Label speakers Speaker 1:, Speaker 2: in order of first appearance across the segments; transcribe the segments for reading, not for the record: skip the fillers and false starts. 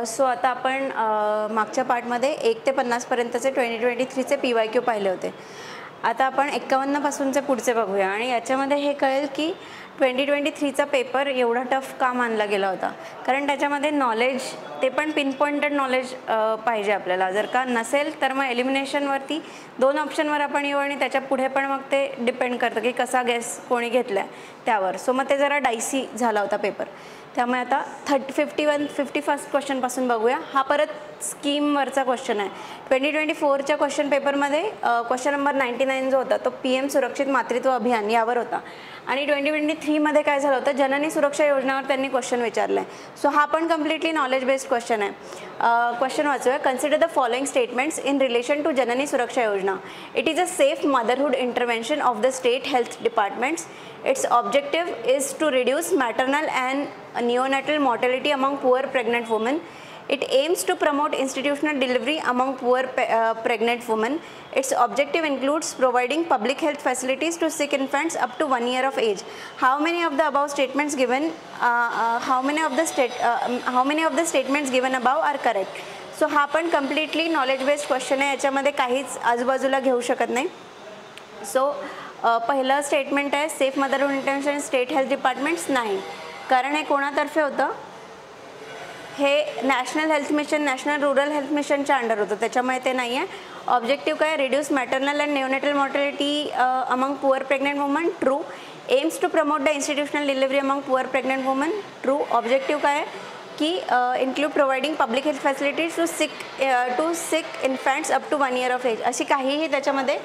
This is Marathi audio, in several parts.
Speaker 1: सो आता आपण मागच्या पार्टमध्ये 1 ते 50 पर्यंतचे 2023चे PYQ पाहिले होते. आता आपण 51 पासूनचे पुढचे बघूया आणि याच्यामध्ये हे कळेल की 2023चा पेपर एवढा टफ का मानला गेला होता, कारण त्याच्यामध्ये नॉलेज ते पण पिन पॉइंटेड नॉलेज पाहिजे आपल्याला. जर का नसेल तर मग एलिमिनेशनवरती 2 ऑप्शनवर आपण येऊ आणि त्याच्या पुढे पण मग ते डिपेंड करतं की कसा गेस कोणी घेतला आहे त्यावर. सो मग ते जरा डायसी झाला होता पेपर. त्यामुळे आता 51st क्वेश्चनपासून बघूया. हा परत स्कीमवरचा क्वेश्चन आहे. 2024च्या क्वेश्चन पेपरमध्ये क्वेश्चन नंबर 99 जो होता तो PM सुरक्षित मातृत्व अभियान यावर होता आणि 2023मध्ये काय झालं होतं, जननी सुरक्षा योजनेवर त्यांनी क्वेश्चन विचारला आहे. सो हा पण कम्प्लिटली नॉलेज बेस्ड क्वेश्चन आहे. क्वेश्चन वाचूया. Consider the following statements in relation to Janani Suraksha Yojana. It is a safe motherhood intervention of the state health departments. Its objective is to reduce maternal and neonatal mortality among poor pregnant women. It aims to promote institutional delivery among poor pregnant women. Its objective includes providing public health facilities to sick infants up to 1 year of age. How many of the above statements given? How many of the statements given above are correct? So हा पण completely knowledge based question आहे. याच्यामध्ये काहीच आजूबाजूला घेऊ शकत नाही. सो पहिलं स्टेटमेंट आहे safe motherhood intervention state health departments. नाही, कारण हे कोणातर्फे होतं, हे national health mission national rural health मिशनच्या अंडर होतं, त्याच्यामुळे ते नाही आहे. ऑब्जेक्टिव्ह काय, reduce maternal and neonatal mortality among poor pregnant women. True. Aims to promote the institutional delivery among poor pregnant women. True. Objective काय की include providing public health facilities to sick infants up to 1 year of age. अशी काहीही त्याच्यामध्ये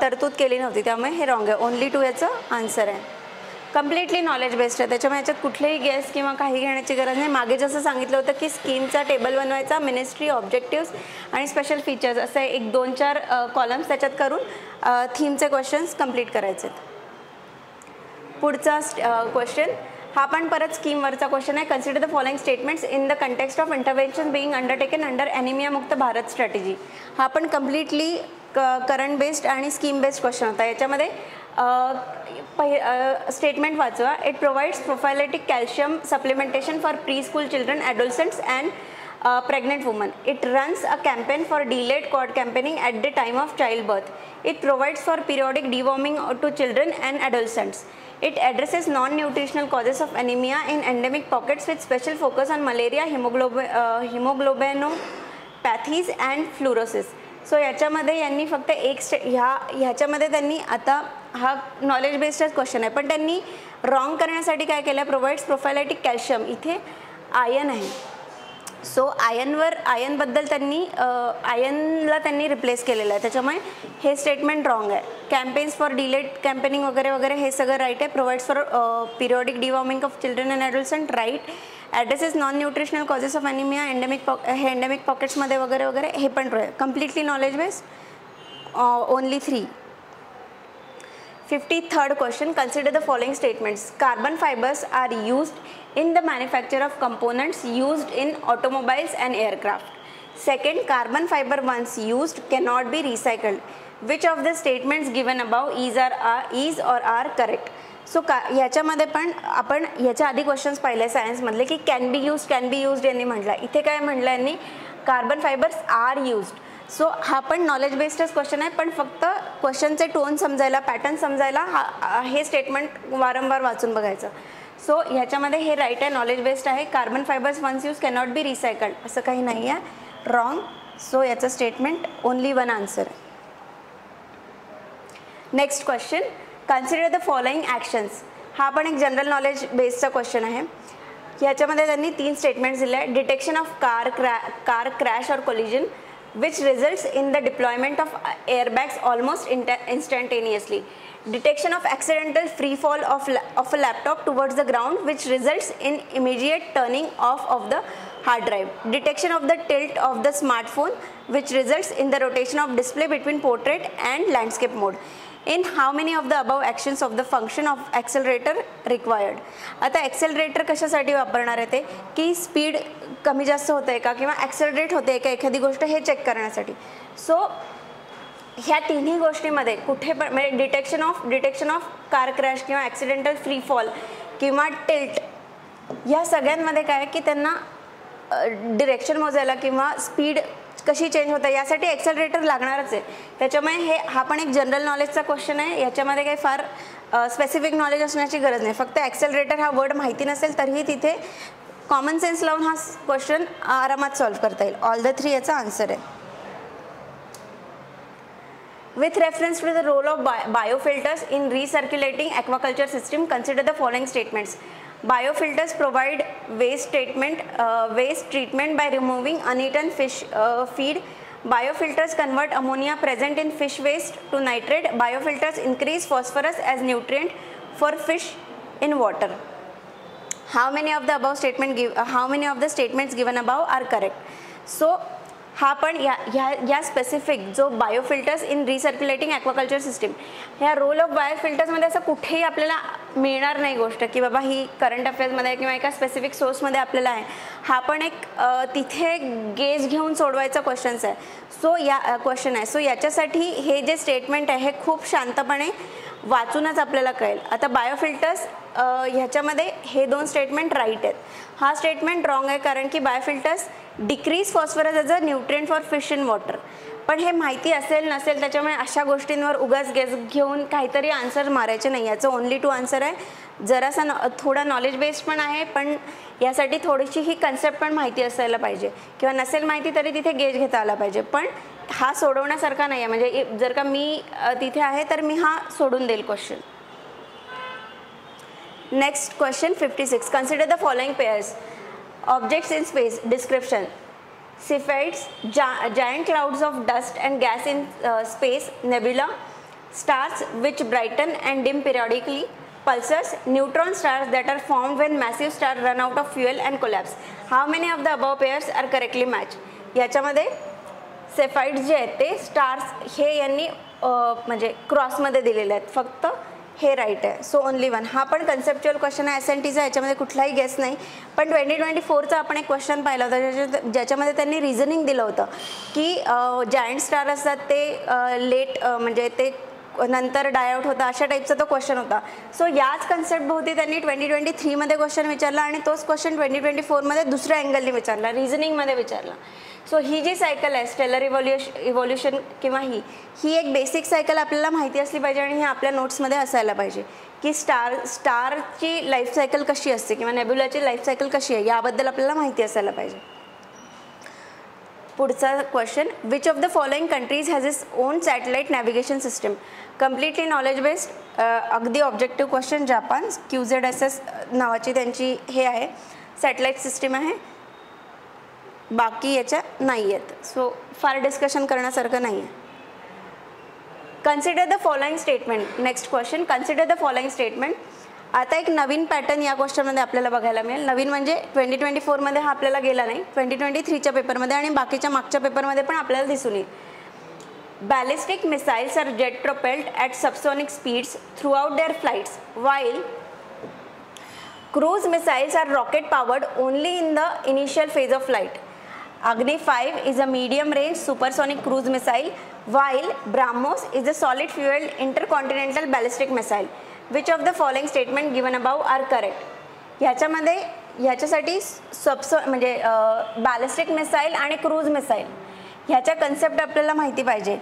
Speaker 1: तरतूद केली नव्हती, त्यामुळे हे रॉंग आहे. ओनली 2 याचं आन्सर आहे. कम्प्लिटली नॉलेज बेस्ड आहे, त्याच्यामुळे याच्यात कुठलेही गेस किंवा काही घेण्याची गरज नाही. मागे जसं सांगितलं होतं की स्कीमचा टेबल बनवायचा, मिनिस्ट्री, ऑब्जेक्टिव्स आणि स्पेशल फीचर्स असे 1-2-4 कॉलम्स त्याच्यात करून थीमचे क्वेश्चन्स कंप्लीट करायचे. पुढचा क्वेश्चन हा पण परत स्कीमवरचा क्वेश्चन आहे. Consider the following statements in the context of intervention being undertaken under anaemia Mukt Bharat strategy. हा पण कम्प्लिटली करंट बेस्ड आणि स्कीम बेस्ड क्वेश्चन होता. याच्यामध्ये स्टेटमेंट वाचवा. It provides prophylactic calcium supplementation for preschool children, adolescents and pregnant women. It runs a campaign for delayed cord campaigning at the time of childbirth. It provides for periodic deworming to children and adolescents. It addresses non-nutritional causes of anemia in endemic pockets with special focus on malaria, hemoglobinopathies and fluorosis. So याच्यामध्ये यांनी फक्त ह्याच्यामध्ये त्यांनी आता हा नॉलेज बेस्डच क्वेश्चन आहे, पण त्यांनी रॉंग करण्यासाठी काय केलं, प्रोव्हाइड्स प्रोफायलायटिक कॅल्शियम. इथे आयन आहे. सो आयनबद्दल आयनला त्यांनी रिप्लेस केलेलं आहे, त्याच्यामुळे हे स्टेटमेंट रॉंग आहे. कॅम्पेन्स फॉर डिलेड कॅम्पेनिंग वगैरे वगैरे हे सगळं राईट आहे. Provides for periodic deworming of children and adolescent right. Addresses non nutritional causes of anaemia endemic पॉकेट्समध्ये वगैरे वगैरे हे पण completely knowledge based. Only 3. 53rd question. Consider the following statements. Carbon fibers are used in the manufacture of components used in automobiles and aircraft. Second, carbon fiber once used cannot be recycled. Which of the statements given above is or are correct? So ह्याच्यामध्ये पण आपण ह्याच्या आधी क्वेश्चन्स पाहिले सायन्समधले की कॅन बी यूज्ड यांनी म्हटलं. इथे काय म्हटलं यांनी, carbon fibres are used. So हा पण नॉलेज बेस्डच क्वेश्चन आहे, पण फक्त क्वेश्चनचे टोन समजायला, पॅटर्न समजायला हे स्टेटमेंट वारंवार वाचून बघायचं. सो ह्याच्यामध्ये हे राईट आहे, नॉलेज बेस्ड आहे. Carbon fibres once use cannot be recycled असं काही नाही आहे, रॉंग. सो याचं स्टेटमेंट ओनली 1 आन्सर आहे. Next question. Consider the following actions. हा पण एक जनरल नॉलेज बेस्डचा क्वेश्चन आहे. ह्याच्यामध्ये त्यांनी 3 स्टेटमेंट्स दिले आहे. डिटेक्शन ऑफ कार क्रॅश और collision which results in the deployment of airbags almost instantaneously. Detection of accidental free fall of a laptop towards the ground which results in immediate turning off of the hard drive. Detection of the tilt of the smartphone which results in the rotation of display between portrait and landscape mode. In how many of the above actions of the function of accelerator required? आता ॲक्सेलरेटर कशासाठी वापरणार आहे ते, की स्पीड कमी जास्त होते आहे का किंवा ॲक्सेलरेट होते आहे का एखादी गोष्ट हे चेक करण्यासाठी. सो ह्या तिन्ही गोष्टीमध्ये कुठे पण म्हणजे डिटेक्शन ऑफ कार क्रॅश किंवा ॲक्सिडेंटल फ्री फॉल किंवा टिल्ट, ह्या सगळ्यांमध्ये काय की त्यांना डिरेक्शन मोजायला किंवा स्पीड कशी चेंज होतं यासाठी ॲक्सेलरेटर लागणारच आहे. त्याच्यामुळे हा पण एक जनरल नॉलेजचा क्वेश्चन आहे. याच्यामध्ये काही फार स्पेसिफिक नॉलेज असण्याची गरज नाही. फक्त ॲक्सेलरेटर हा वर्ड माहिती नसेल तरीही तिथे कॉमन सेन्स लावून हा क्वेश्चन आरामात सॉल्व्ह करता येईल. ऑल द 3 याचा आन्सर आहे. With reference to the role of biofilters in recirculating aquaculture system, consider the following statements. Biofilters provide waste treatment by removing uneaten fish feed. Biofilters convert ammonia present in fish waste to nitrate. Biofilters increase phosphorus as nutrient for fish in water. How many of the statements given above are correct? So हा पण या स्पेसिफिक जो बायोफिल्टर्स इन रिसर्क्युलेटिंग ॲक्वाकल्चर सिस्टीम, ह्या रोल ऑफ बायोफिल्टर्समध्ये असं कुठेही आपल्याला मिळणार नाही गोष्ट की बाबा ही करंट अफेअर्समध्ये किंवा एका स्पेसिफिक सोर्समध्ये आपल्याला आहे. हा पण एक तिथे गेज घेऊन सोडवायचा क्वेश्चन्स आहे. सो याच्यासाठी हे जे स्टेटमेंट आहे हे खूप शांतपणे वाचूनच आपल्याला कळेल. आता बायोफिल्टर्स ह्याच्यामध्ये हे 2 स्टेटमेंट राईट आहेत. हा स्टेटमेंट रॉंग आहे कारण की biofilters decrease phosphorus as a nutrient for fish in water. पण हे माहिती असेल नसेल त्याच्यामुळे अशा गोष्टींवर उगाच गेस घेऊन काहीतरी आन्सर मारायचे नाही. याचं ओनली 2 आन्सर आहे. जरासा थोडा नॉलेज बेस्ड पण आहे, पण यासाठी थोडीशी ही कन्सेप्ट पण माहिती असायला पाहिजे किंवा नसेल माहिती तरी तिथे गेज घेता आला पाहिजे. पण हा सोडवण्यासारखा नाही आहे. म्हणजे जर का मी तिथे आहे तर मी हा सोडून देईल question. Next question 56. Consider the following pairs. Objects in space. Description. Cepheids, giant clouds of dust and gas in space. Nebula. Stars which brighten and dim periodically. Pulsars, neutron stars that are formed when massive stars run out of fuel and collapse. How many of the above pairs are correctly matched? याच्यामध्ये सेफाइड्स जे आहेत ते स्टार्स हे यांनी म्हणजे क्रॉसमध्ये दिलेले आहेत. फक्त हे राईट आहे. So only 1. हा पण कन्सेप्च्युअल क्वेश्चन आहे SNTचा. याच्यामध्ये कुठलाही गेस नाही. पण 2024चा आपण एक क्वेश्चन पाहिला होता ज्याच्यामध्ये त्यांनी रिझनिंग दिलं होतं की जायंट स्टार असतात ते लेट म्हणजे ते नंतर डायआउट होता अशा टाईपचा तो क्वेश्चन होता. सो याच कन्सेप्ट भोवती त्यांनी 2023मध्ये क्वेश्चन विचारला आणि तोच क्वेश्चन 2024मध्ये दुसऱ्या अँगलने विचारला, रिझनिंगमध्ये विचारला. सो ही जी सायकल आहे स्टेलर इव्होल्युशन किंवा ही एक बेसिक सायकल आपल्याला माहिती असली पाहिजे आणि ही आपल्या नोट्समध्ये असायला पाहिजे की स्टारची लाईफ सायकल कशी असते किंवा नेब्युलाची लाईफ सायकल कशी आहे याबद्दल आपल्याला माहिती असायला पाहिजे. पुढचा question. Which of the following countries has its own satellite navigation system. Completely knowledge based, अगदी ऑब्जेक्टिव्ह क्वेश्चन. जापान QZSS नावाची त्यांची हे आहे सॅटेलाइट सिस्टीम आहे. बाकी याच्या नाही आहेत. सो फार डिस्कशन करण्यासारखं नाही आहे. Consider the following statement. Next question. Consider the following statement. आता एक नवीन पॅटर्न या क्वेश्चनमध्ये आपल्याला बघायला मिळेल. नवीन म्हणजे 2024मध्ये हा आपल्याला गेला नाही, 2023च्या पेपरमध्ये आणि बाकीच्या मागच्या पेपरमध्ये पण आपल्याला दिसून येईल. Ballistic missiles are jet propelled at subsonic speeds throughout their flights while cruise missiles are rocket powered only in the initial phase of flight. Agni 5 is a medium range supersonic cruise missile while BrahMos is a solid fueled intercontinental ballistic missile. Which of the following statement given above are correct? ह्याच्यासाठी म्हणजे बॅलिस्टिक मिसाईल आणि क्रूज मिसाईल ह्याच्या कन्सेप्ट आपल्याला माहिती पाहिजे.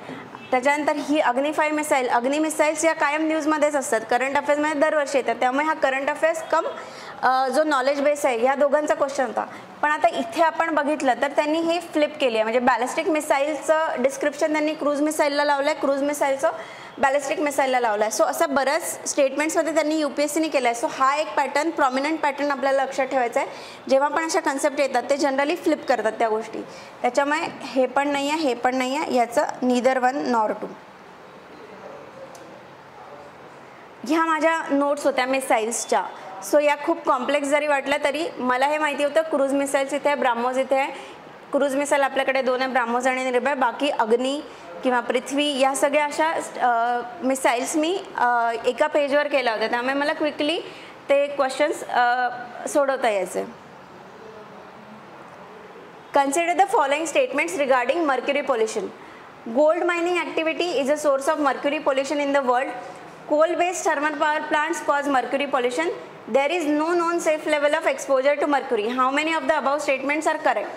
Speaker 1: त्याच्यानंतर ही अग्नी 5 मिसाईल, अग्नी मिसाईल्स या कायम न्यूजमध्येच असतात, करंट अफेअर्समध्ये दरवर्षी येतात. त्यामुळे हा करंट अफेअर्स कम जो नॉलेज बेस आहे ह्या दोघांचा क्वेश्चन होता. पण आता इथे आपण बघितलं तर त्यांनी हे फ्लिप केली आहे. म्हणजे बॅलिस्टिक मिसाईलचं डिस्क्रिप्शन त्यांनी क्रूज मिसाईलला लावलं आहे, क्रूज मिसाईलचं बॅलिस्टिक मिसाईलला लावला आहे. सो असं बऱ्याच स्टेटमेंट्समध्ये त्यांनी UPSCने केलं आहे. सो हा एक पॅटर्न, प्रॉमिनंट पॅटर्न आपल्याला लक्षात ठेवायचा आहे. जेव्हा पण अशा कन्सेप्ट येतात ते जनरली फ्लिप करतात त्या गोष्टी. त्याच्यामुळे हे पण नाही आहे, हे पण नाही आहे, याचं नीदर 1 नॉर 2. ह्या माझ्या नोट्स होत्या मिसाईल्सच्या. सो या खूप कॉम्प्लेक्स जरी वाटल्या तरी मला हे माहिती होतं क्रूज मिसाईल्स इथे आहे, ब्राह्मोस इथे आहे. क्रूज मिसाईल आपल्याकडे 2 आहे, ब्राह्मोस आणि निर्भय. बाकी अग्नी किंवा पृथ्वी या सगळ्या अशा मिसाईल्स मी एका पेजवर केल्या होत्या. त्यामुळे मला क्विकली ते क्वेश्चन्स सोडवता यायचे. Consider the following statements regarding mercury pollution. Gold mining activity is a source of mercury pollution in the world. Coal-based thermal power plants cause mercury pollution. There is no non safe level of exposure to mercury. How many of the above statements are correct?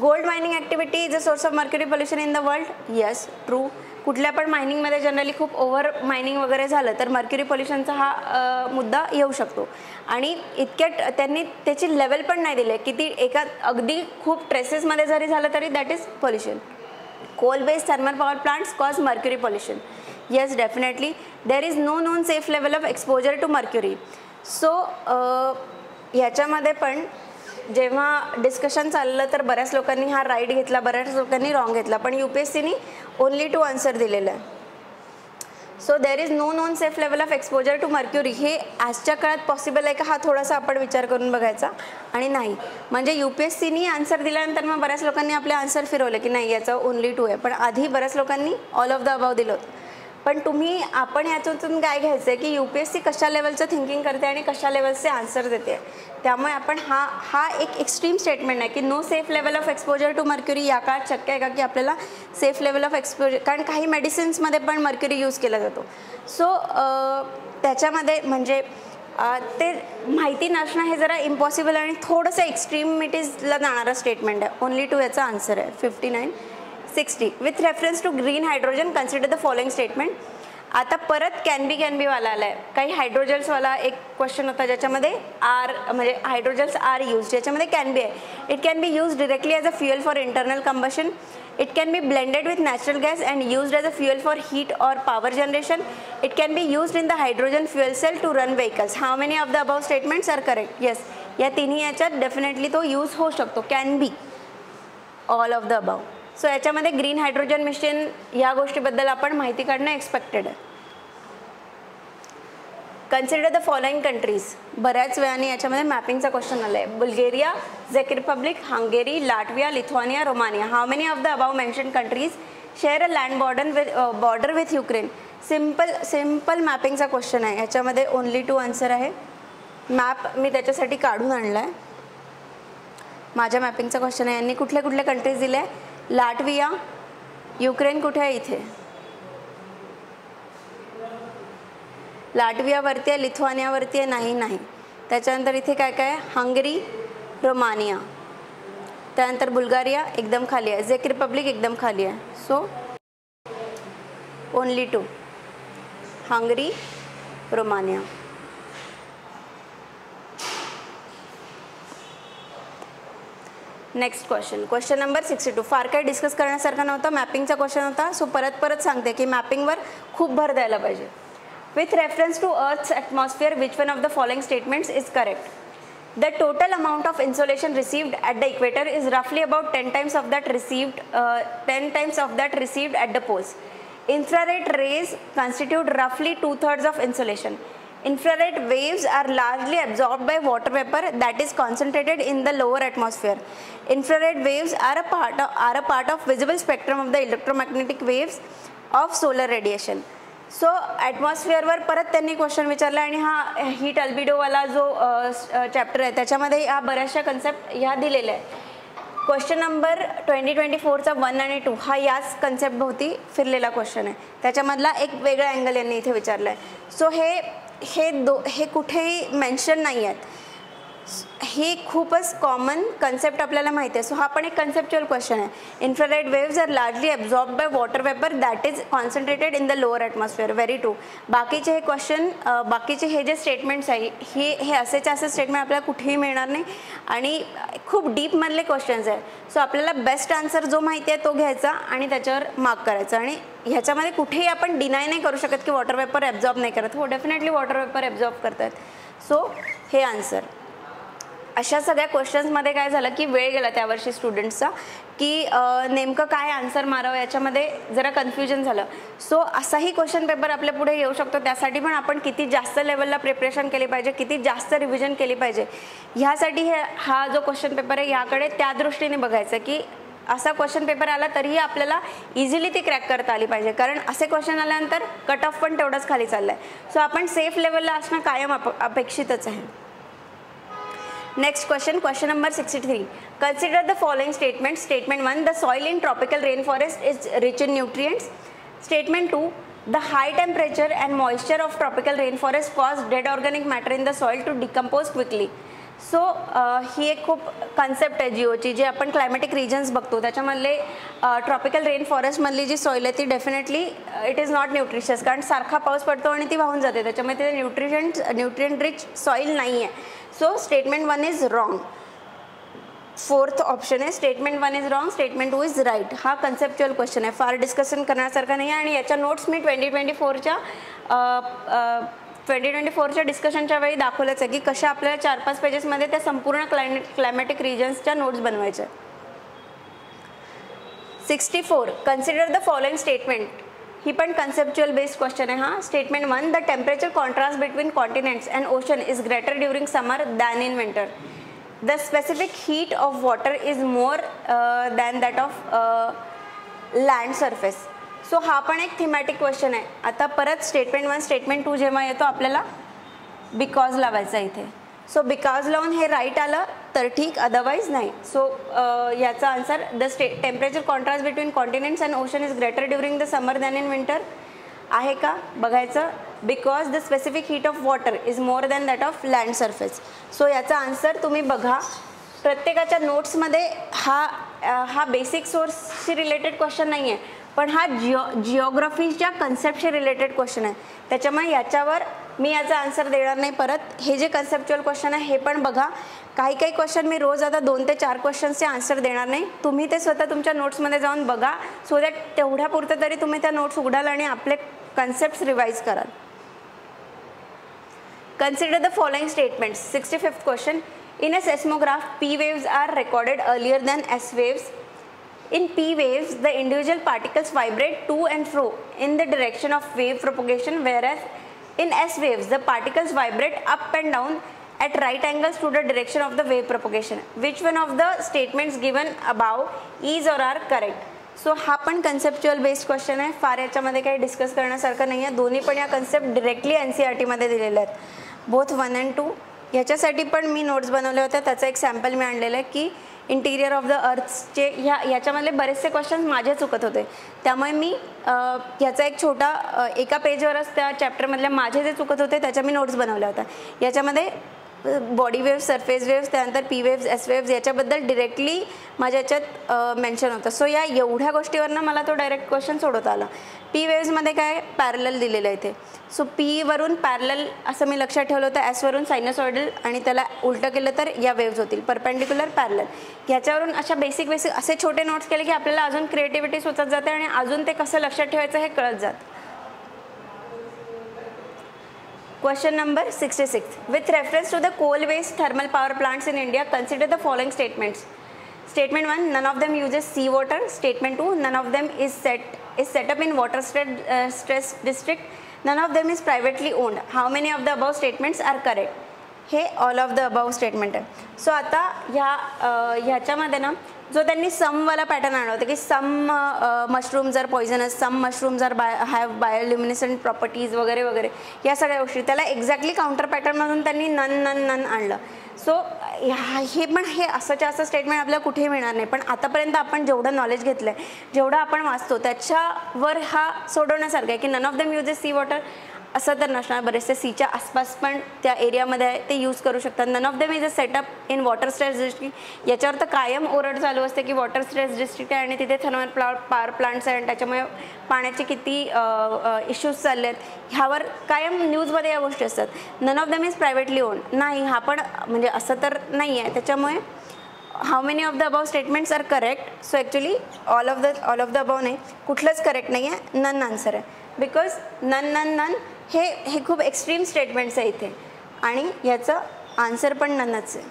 Speaker 1: Gold mining activity is a source of mercury pollution in the world. Yes, true. कुठल्या पण मायनिंगमध्ये जनरली खूप ओव्हर मायनिंग वगैरे झालं तर मर्क्युरी पोल्युशनचा हा मुद्दा येऊ शकतो. आणि इतक्यात त्यांनी त्याची लेवल पण नाही दिली की ती एका अगदी खूप ट्रेसेसमध्ये जरी झालं तरी that is pollution. Coal based thermal power plants cause mercury pollution. Yes, definitely. There is no non safe level of exposure to mercury. So ह्याच्यामध्ये पण जेव्हा डिस्कशन चाललं तर बऱ्याच लोकांनी हा राईट घेतला, बऱ्याच लोकांनी रॉंग घेतला, पण UPSCनी ओनली 2 आन्सर दिलेलं आहे. So there is no non safe level of exposure to mercury. हे आजच्या काळात पॉसिबल आहे का हा थोडासा आपण विचार करून बघायचा. आणि नाही म्हणजे UPSCनी आन्सर दिल्यानंतर मग बऱ्याच लोकांनी आपले आन्सर फिरवले की नाही याचा ओनली 2 आहे, पण आधी बऱ्याच लोकांनी ऑल ऑफ द अबाव दिलं होतं. पण आपण याच्यातून काय घ्यायचं आहे की UPSC कशा लेवलचं थिंकिंग करते आणि कशा लेवलचे आन्सर देते. त्यामुळे आपण हा एक एक्स्ट्रीम स्टेटमेंट आहे की no safe level of exposure to mercury. या काळात शक्य आहे का की आपल्याला सेफ लेवल ऑफ एक्सपोजर, कारण काही मेडिसिन्समध्ये पण मर्क्युरी यूज केला जातो. सो त्याच्यामध्ये म्हणजे ते माहिती नसणं हे जरा इम्पॉसिबल आणि थोडंसं एक्स्ट्रीमिटीजला जाणारं स्टेटमेंट आहे. ओनली 2 याचा आन्सर आहे. 59-60. With reference to green hydrogen consider the following statement. आता परत कॅन बी वाला आला आहे. काही हायड्रोजल्सवाला एक क्वेश्चन होता ज्याच्यामध्ये म्हणजे हायड्रोजल्स आर यूज, याच्यामध्ये कॅन बी आहे. It can be use directly as a fuel for internal combustion. It can be blended with natural gas and used as a fuel for heat or power generation. It can be used in the hydrogen fuel cell to run vehicles. How many of the above statements are correct? Yes, या तिन्ही याच्यात डेफिनेटली तो यूज होऊ शकतो. Can be all of the above. So याच्यामध्ये ग्रीन हायड्रोजन मिशन या गोष्टीबद्दल आपण माहिती काढणं एक्सपेक्टेड आहे. Consider the following countries. बऱ्याच वेळाने याच्यामध्ये मॅपिंगचा क्वेश्चन आला आहे. बुल्गेरिया, झेक Republic, Hungary, Latvia, Lithuania, Romania. How many of the above mention countries share a land border with Ukraine. Simple मॅपिंगचा क्वेश्चन आहे. याच्यामध्ये ओनली 2 आन्सर आहे. मॅप मी त्याच्यासाठी काढून आणला आहे. माझ्या मॅपिंगचा क्वेश्चन आहे. यांनी कुठल्या कुठल्या कंट्रीज दिल्या आहे? लाटविया, युक्रेन कुठे आहे? इथे लाटवियावरती आहे, लिथुआनियावरती आहे? नाही. त्याच्यानंतर इथे काय काय आहे? Hungry, Romania. त्यानंतर बुल्गारिया एकदम खाली आहे. झेक रिपब्लिक एकदम खाली आहे. So only 2, hungry, Romania. Next question number 62. फार काही डिस्कस करण्यासारखा नव्हता, मॅपिंगचा क्वेश्चन होता. सो परत सांगते की मॅपिंगवर खूप भर द्यायला पाहिजे. With reference to Earth's atmosphere, which one of the following statements is correct? The total amount of insolation received at the equator is roughly about 10 times of that received at the poles. Infrared rays constitute roughly 2/3 of insolation. Infrared waves are largely absorbed by water vapor that is concentrated in the lower atmosphere. Infrared waves are a part of visible spectrum of the electromagnetic waves of solar radiation. So ॲटमॉस्फिअरवर परत त्यांनी क्वेश्चन विचारला आणि हा हीट अल्बिडोवाला जो चॅप्टर आहे त्याच्यामध्ये ह्या बऱ्याचशा कन्सेप्ट ह्या दिलेल्या आहे. क्वेश्चन नंबर 2024चा 1 आणि 2 हा याच कन्सेप्टभोवती फिरलेला क्वेश्चन आहे. त्याच्यामधला एक वेगळा अँगल यांनी इथे विचारला आहे. सो हे कुठेही मेन्शन नाही आहेत. ही खूपच कॉमन कन्सेप्ट आपल्याला माहिती आहे. सो हा पण एक कन्सेप्च्युअल क्वेश्चन आहे. Infrared waves are largely absorb by water vapour that is concentrated in the lower atmosphere. Very true. बाकीचे हे क्वेश्चन बाकीचे हे जे स्टेटमेंट्स आहे हे असे स्टेटमेंट आपल्याला कुठेही मिळणार नाही आणि खूप डीपमधले क्वेश्चन्स आहे. सो आपल्याला बेस्ट आन्सर जो माहिती आहे तो घ्यायचा आणि त्याच्यावर मार्क करायचा. आणि ह्याच्यामध्ये कुठेही आपण डिनाय नाही करू शकत की वॉटर वेपर ॲब्झॉर्ब नाही करत. हो, डेफिनेटली वॉटर वेपर ॲब्झॉर्ब करतात. सो हे आन्सर. अशा सगळ्या क्वेश्चन्समध्ये काय झालं की वेळ गेला त्यावर्षी स्टुडंट्सचा की नेमकं काय आन्सर मारावं याच्यामध्ये जरा कन्फ्युजन झालं. सो असाही क्वेश्चन पेपर आपल्या पुढे येऊ शकतो. त्यासाठी पण आपण किती जास्त लेवलला प्रिपरेशन केली पाहिजे, किती जास्त रिव्हिजन केली पाहिजे, ह्यासाठी हा जो क्वेश्चन पेपर आहे याकडे त्या दृष्टीने बघायचं की असा क्वेश्चन पेपर आला तरीही आपल्याला इझिली ती क्रॅक करता आली पाहिजे. कारण असे क्वेश्चन आल्यानंतर कट ऑफ पण तेवढंच खाली चाललं आहे. सो आपण सेफ लेवलला असणं कायम अपेक्षितच आहे. Next question number 63. Consider the following statements. Statement 1, the soil in tropical rainforest is rich in nutrients. Statement 2, The high temperature and moisture of tropical rainforest cause dead organic matter in the soil to decompose quickly. So ही एक खूप कन्सेप्ट आहे जिओची, जे आपण क्लायमॅटिक रिजन्स बघतो त्याच्यामधले ट्रॉपिकल रेन फॉरेस्टमधली जी सॉईल आहे ती definitely it is not nutritious, कारण सारखा पाऊस पडतो आणि ती वाहून जाते, त्याच्यामुळे ते न्यूट्रिएंट रिच सॉईल नाही आहे. So statement 1 is wrong. Fourth option आहे statement 1 is wrong, statement 2 is right. हा कन्सेप्च्युअल क्वेश्चन आहे, फार डिस्कशन करण्यासारखा नाही आहे. आणि याच्या नोट्स मी 2024च्या डिस्कशनच्या वेळी दाखवलंच आहे की कशा आपल्याला 4-5 पेजेसमध्ये त्या संपूर्ण क्लायमॅटिक रिजन्सच्या नोट्स बनवायच्या. 64 कन्सिडर द फॉलोइंग स्टेटमेंट. ही पण कन्सेप्च्युअल बेस्ड क्वेश्चन आहे. हा statement 1 the temperature contrast between continents and ocean is greater during summer than in winter. The specific heat of water is more than that of land surface. So हा पण एक थीमॅटिक क्वेश्चन आहे. आता परत स्टेटमेंट 1 स्टेटमेंट 2 जेव्हा येतो आपल्याला बिकॉज लावायचा इथे. सो बिकॉज लावून हे राईट आलं तर ठीक, अदरवाईज नाही. सो याचा answer the temperature contrast between continents and ocean is greater during the summer than in winter आहे का बघायचं. Because the specific heat of water is more than that of land surface. So याचा आन्सर तुम्ही बघा. प्रत्येकाच्या नोट्समध्ये हा बेसिक सोर्सशी रिलेटेड क्वेश्चन नाही आहे, पण हा जिओग्राफीच्या कन्सेप्टशी रिलेटेड क्वेश्चन आहे, त्याच्यामुळे याच्यावर मी याचा आन्सर देणार नाही. परत हे जे कन्सेप्च्युअल क्वेश्चन आहे हे पण बघा. काही क्वेश्चन मी रोज आता 2 ते 4 क्वेश्चन्सचे आन्सर देणार नाही, तुम्ही ते स्वतः तुमच्या नोट्समध्ये जाऊन बघा, सो दॅट तेवढ्यापुरतं तरी तुम्ही त्या नोट्स उघडाल आणि आपले कन्सेप्ट्स रिवाईज कराल. Consider the following statements. 65th question. In a seismograph, P waves are recorded earlier than S waves. In P waves, the individual particles vibrate to and fro in the direction of wave propagation, whereas in S waves, the particles vibrate up and down at right angles to the direction of the wave propagation. Which one of the statements given above is or are correct? So हा पण कन्सेप्च्युअल बेस्ड क्वेश्चन आहे, फार याच्यामध्ये काही डिस्कस करण्यासारखं नाही आहे. दोन्ही पण या कन्सेप्ट डिरेक्टली NCERTमध्ये दिलेले आहेत, बोथ 1 and 2. याच्यासाठी पण मी नोट्स बनवले होते, त्याचं एक सॅम्पल मी आणलेलं आहे की इंटिरियर ऑफ द अर्थचे याच्यामधले बरेचसे क्वेश्चन माझे चुकत होते, त्यामुळे मी याचा एक छोटा एका पेजवरच त्या चॅप्टरमधल्या माझे जे चुकत होते त्याच्या मी नोट्स बनवल्या होत्या. याच्यामध्ये बॉडी वेव्स, सरफेस वेव्स, त्यानंतर पी वेव्स, एस वेव्स याच्याबद्दल डिरेक्टली माझ्या याच्यात मेन्शन होतं. सो या एवढ्या गोष्टीवरनं मला तो डायरेक्ट क्वेश्चन सोडवता आला. पी वेव्समध्ये काय पॅरलल दिलेलं आहे ते, सो पीवरून पॅरलल असं मी लक्षात ठेवलं होतं, एसवरून सायनसॉइडल आणि त्याला उलटं केलं तर या वेव्स होतील परपेंडिक्युलर पॅरलल. ह्याच्यावरून अशा बेसिक असे छोटे नोट्स केले की आपल्याला अजून क्रिएटिव्हिटी सुचत जाते आणि अजून ते कसं लक्षात ठेवायचं हे कळत जातं. Question number 66. With reference to the coal waste thermal power plants in India, consider the following statements. Statement 1, none of them uses seawater. Statement 2, none of them is set up in water stress district. None of them is privately owned. How many of the above statements are correct? हे all of the above statement आहे. सो आता ह्याच्यामध्ये ना जो त्यांनी समवाला पॅटर्न आणला होता की some mushrooms are poisonous, some mushrooms are have bioluminescent properties वगैरे वगैरे या सगळ्या गोष्टी, त्याला एक्झॅक्टली काउंटर पॅटर्नमधून त्यांनी नन आणलं. सो हे पण हे असंच्या असं स्टेटमेंट आपल्याला कुठेही मिळणार नाही, पण आतापर्यंत आपण जेवढं नॉलेज घेतलं आहे, जेवढं आपण वाचतो त्याच्यावर हा सोडवण्यासारखं आहे की none of them uses sea water. असं तर नसणार, बरेचसे सीच्या आसपास पण त्या एरियामध्ये आहे ते यूज करू शकतात. None of them is a setup in water stress district. याच्यावर तर कायम ओरड चालू असते की वॉटर स्ट्रेस डिस्ट्रिक्ट आहे आणि तिथे थर्मल पॉवर प्लांट्स आहे आणि त्याच्यामुळे पाण्याचे किती इश्यूज चालले आहेत, ह्यावर कायम न्यूजमध्ये या गोष्टी असतात. None of them is privately own, नाही हा पण म्हणजे असं तर नाही आहे. त्याच्यामुळे how many of the above statements are correct. So actually all of the above नाही, कुठलंच करेक्ट नाही आहे, नन आन्सर आहे. बिकॉज नन हे खूप एक्स्ट्रीम स्टेटमेंट्स आहे इथे आणि याचं आन्सर पण ननच आहे.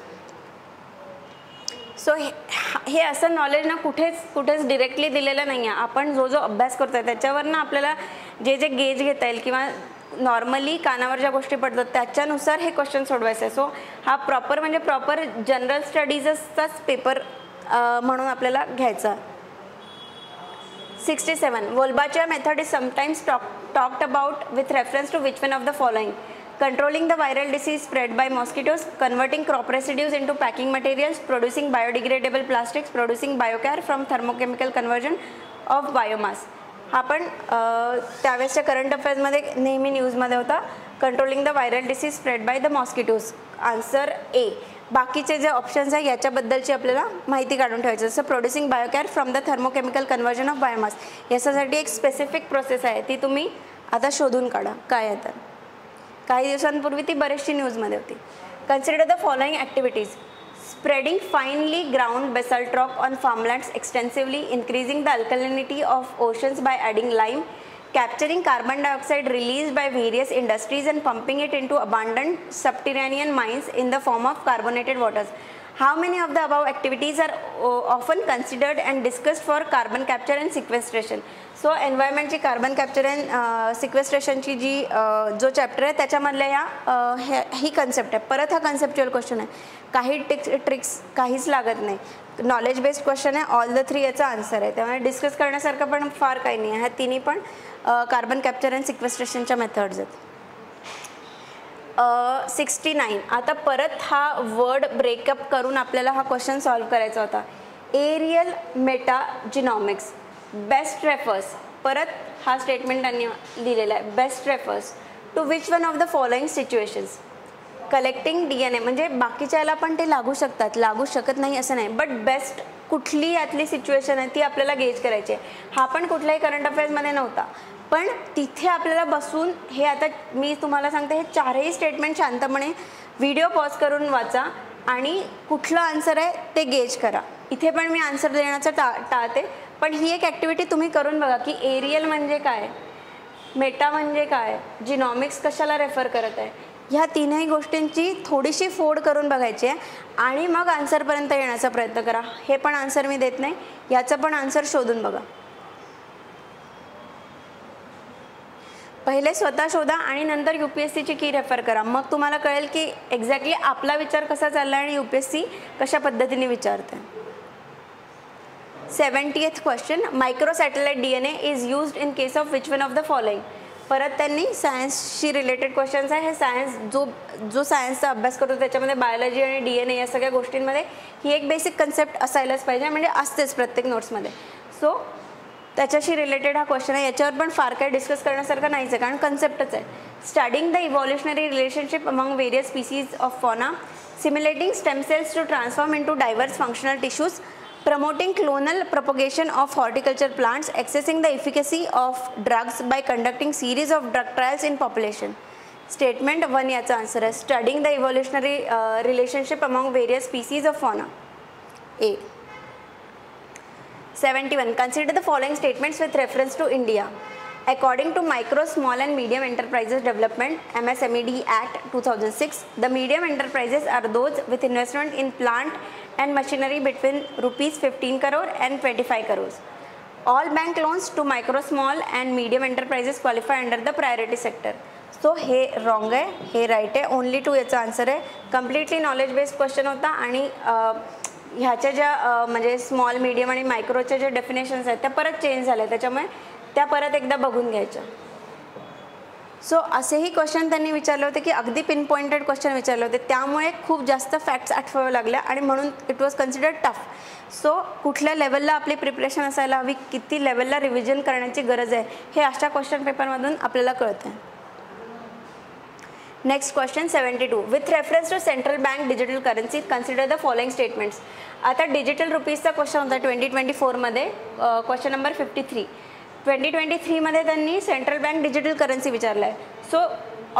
Speaker 1: सो हे असं नॉलेज ना कुठेच डिरेक्टली दिलेलं नाही आहे. आपण जो अभ्यास करतो आहे त्याच्यावर ना आपल्याला जे गेज घेता येईल किंवा नॉर्मली कानावर ज्या गोष्टी पडतात त्याच्यानुसार हे क्वेश्चन सोडवायचं आहे. सो हा प्रॉपर म्हणजे प्रॉपर जनरल स्टडीजचाच पेपर म्हणून आपल्याला घ्यायचा. 67. Wolbachia method is sometimes talked about with reference to which one of the following? Controlling the viral disease spread by mosquitoes, converting crop residues into packing materials, producing biodegradable plastics, producing biochar from thermochemical conversion of biomass. हा पण त्यावेळेसच्या करंट अफेअर्समध्ये नेहमी न्यूजमध्ये होता. Controlling the viral disease spread by the mosquitoes. Answer A. बाकीचे जे ऑप्शन्स आहे याच्याबद्दलची आपल्याला माहिती काढून ठेवायची. जसं producing biogas from the thermochemical conversion of biomass, याच्यासाठी एक स्पेसिफिक प्रोसेस आहे, ती तुम्ही आता शोधून काढा काय आहे. तर काही दिवसांपूर्वी ती बरीचशी न्यूजमध्ये होती. Consider the following activities. Spreading finely ground basalt rock on farmlands extensively, increasing the alkalinity of oceans by adding lime, capturing carbon dioxide released by various industries and pumping it into abundant subterranean mines in the form of carbonated waters. How many of the above activities are often considered and discussed for carbon capture and sequestration? So एन्व्हायरमेंटची कार्बन कॅप्चर अँड सिक्वेस्ट्रेशनची जी जो चॅप्टर आहे त्याच्यामधल्या ही कन्सेप्ट आहे. परत हा कन्सेप्च्युअल क्वेश्चन आहे, काही ट्रिक्स काहीच लागत नाही, नॉलेज बेस्ड क्वेश्चन आहे. ऑल द थ्री याचा आन्सर आहे, त्यामुळे डिस्कस करण्यासारखं पण फार काही नाही आहे. ह्या तिन्ही पण कार्बन कॅप्चर अँड सिक्वेस्ट्रेशनच्या मेथड्स आहेत. 69. आता परत हा वर्ड ब्रेकअप करून आपल्याला हा क्वेश्चन सॉल्व्ह करायचा होता. Aerial metagenomics best refers. परत हा स्टेटमेंट त्यांनी लिहिलेला आहे. Best refers to which one of the following situations. Collecting DNA, म्हणजे बाकीच्याला पण ते लागू शकतात, लागू शकत नाही असं नाही, बट बेस्ट कुठली यातली सिच्युएशन आहे ती आपल्याला गेज करायची आहे. हा पण कुठल्याही करंट अफेअर्समध्ये नव्हता, पण तिथे आपल्याला बसून हे आता मी तुम्हाला सांगते, हे चारही स्टेटमेंट शांतपणे व्हिडिओ पॉज करून वाचा आणि कुठलं आन्सर आहे ते गेज करा. इथे पण मी आन्सर देण्याचं टाळते, पण ही एक ॲक्टिव्हिटी तुम्ही करून बघा की एरियल म्हणजे काय, मेटा म्हणजे काय, जिनॉमिक्स कशाला रेफर करत आहे. ह्या तीनही गोष्टींची थोडीशी फोड करून बघायची आहे आणि मग आन्सरपर्यंत येण्याचा प्रयत्न करा. हे पण आन्सर मी देत नाही, याचं पण आन्सर शोधून बघा. पहिले स्वतः शोधा आणि नंतर UPSCची की रेफर करा. मग तुम्हाला कळेल की एक्झॅक्टली आपला विचार कसा चालला आणि UPSC कशा पद्धतीने विचारते. 70th question. Micro satellite DNA is used in case of which one of the following. परत त्यांनी सायन्सशी रिलेटेड क्वेश्चन्स आहे. हे सायन्स जो सायन्सचा अभ्यास करतो त्याच्यामध्ये बायोलॉजी आणि DNA या सगळ्या गोष्टींमध्ये ही एक बेसिक कन्सेप्ट असायलाच पाहिजे, म्हणजे असतेच प्रत्येक नोट्समध्ये. सो त्याच्याशी रिलेटेड हा क्वेश्चन आहे. याच्यावर पण फार काही डिस्कस करण्यासारखं नाहीच आहे, कारण कन्सेप्टच आहे. Studying the evolutionary relationship among various species of fauna, simulating stem cells to transform into diverse functional tissues, promoting clonal propagation of horticulture plants, assessing the efficacy of drugs by conducting series of drug trials in population. Statement 1 याचा आन्सर आहे. Studying the evolutionary relationship among various species of fauna. A. 71. Consider the following statements with reference to India. According to Micro, Small and Medium Enterprises Development MSMED Act 2006, the medium enterprises are those with investment in plant and machinery between rupees 15 crore and 25 crores. All bank loans to micro, small and medium enterprises qualify under the priority sector. So हे wrong आहे, हे right आहे. only 2 याचा आन्सर आहे. कम्प्लिटली नॉलेज बेस्ड क्वेश्चन होता आणि ह्याच्या ज्या म्हणजे स्मॉल, मीडियम आणि मायक्रोच्या ज्या डेफिनेशन्स आहेत त्या परत चेंज झाल्या, त्याच्यामुळे त्या परत एकदा बघून घ्यायच्या. सो असेही क्वेश्चन त्यांनी विचारले होते की अगदी पिन पॉइंटेड क्वेश्चन विचारले होते, त्यामुळे खूप जास्त फॅक्ट्स आठवाव्या लागल्या आणि म्हणून it was considered tough. So कुठल्या लेवलला आपली प्रिपरेशन असायला हवी, किती लेवलला रिव्हिजन करण्याची गरज आहे, हे अशा क्वेश्चन पेपरमधून आपल्याला कळतं. Next question 72. With reference to central bank digital currency consider the following statements. आता डिजिटल रुपीजचा क्वेश्चन होता 2024मध्ये, क्वेश्चन नंबर 53. 2023मध्ये त्यांनी सेंट्रल बँक डिजिटल करन्सी विचारलं आहे. सो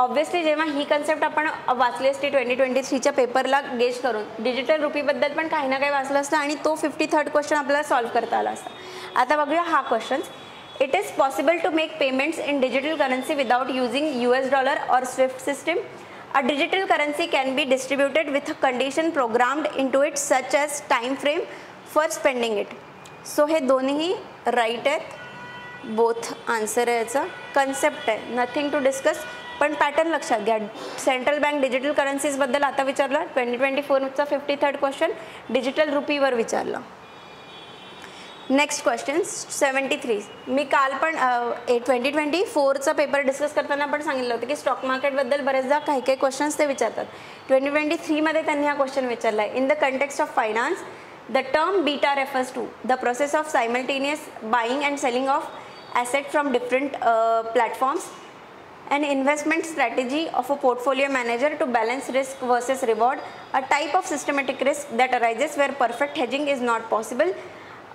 Speaker 1: ऑब्व्हियसली जेव्हा ही कन्सेप्ट आपण वाचली असती 2023च्या पेपरला गेज करून, डिजिटल रुपीबद्दल पण काही ना काही वाचलं असतं आणि तो 53rd क्वेश्चन आपल्याला सॉल्व्ह करता आला असता. आता बघूया हा question. It is possible to make payments in digital currency without using US dollar or SWIFT system. A digital currency can be distributed with a condition programmed into it such as time frame for spending it. So हे दोन्ही राईट आहेत. बोथ आन्सर आहे. याचा कन्सेप्ट आहे, नथिंग टू डिस्कस, पण पॅटर्न लक्षात घ्या. सेंट्रल बँक डिजिटल करन्सीजबद्दल आता विचारलं. 2024चा 53rd क्वेश्चन डिजिटल रुपीवर विचारलं. Next question 73. मी काल पण 2024चा पेपर डिस्कस करताना पण सांगितलं होतं की स्टॉक मार्केटबद्दल बरेचदा काही काही क्वेश्चन्स ते विचारतात. 2023मध्ये त्यांनी हा क्वेश्चन विचारला आहे. In the context of finance, the term beta refers to the process of simultaneous buying and selling of asset from different platforms, an investment strategy of a portfolio manager to balance risk versus reward, a type of systematic risk that arises where perfect hedging is not possible,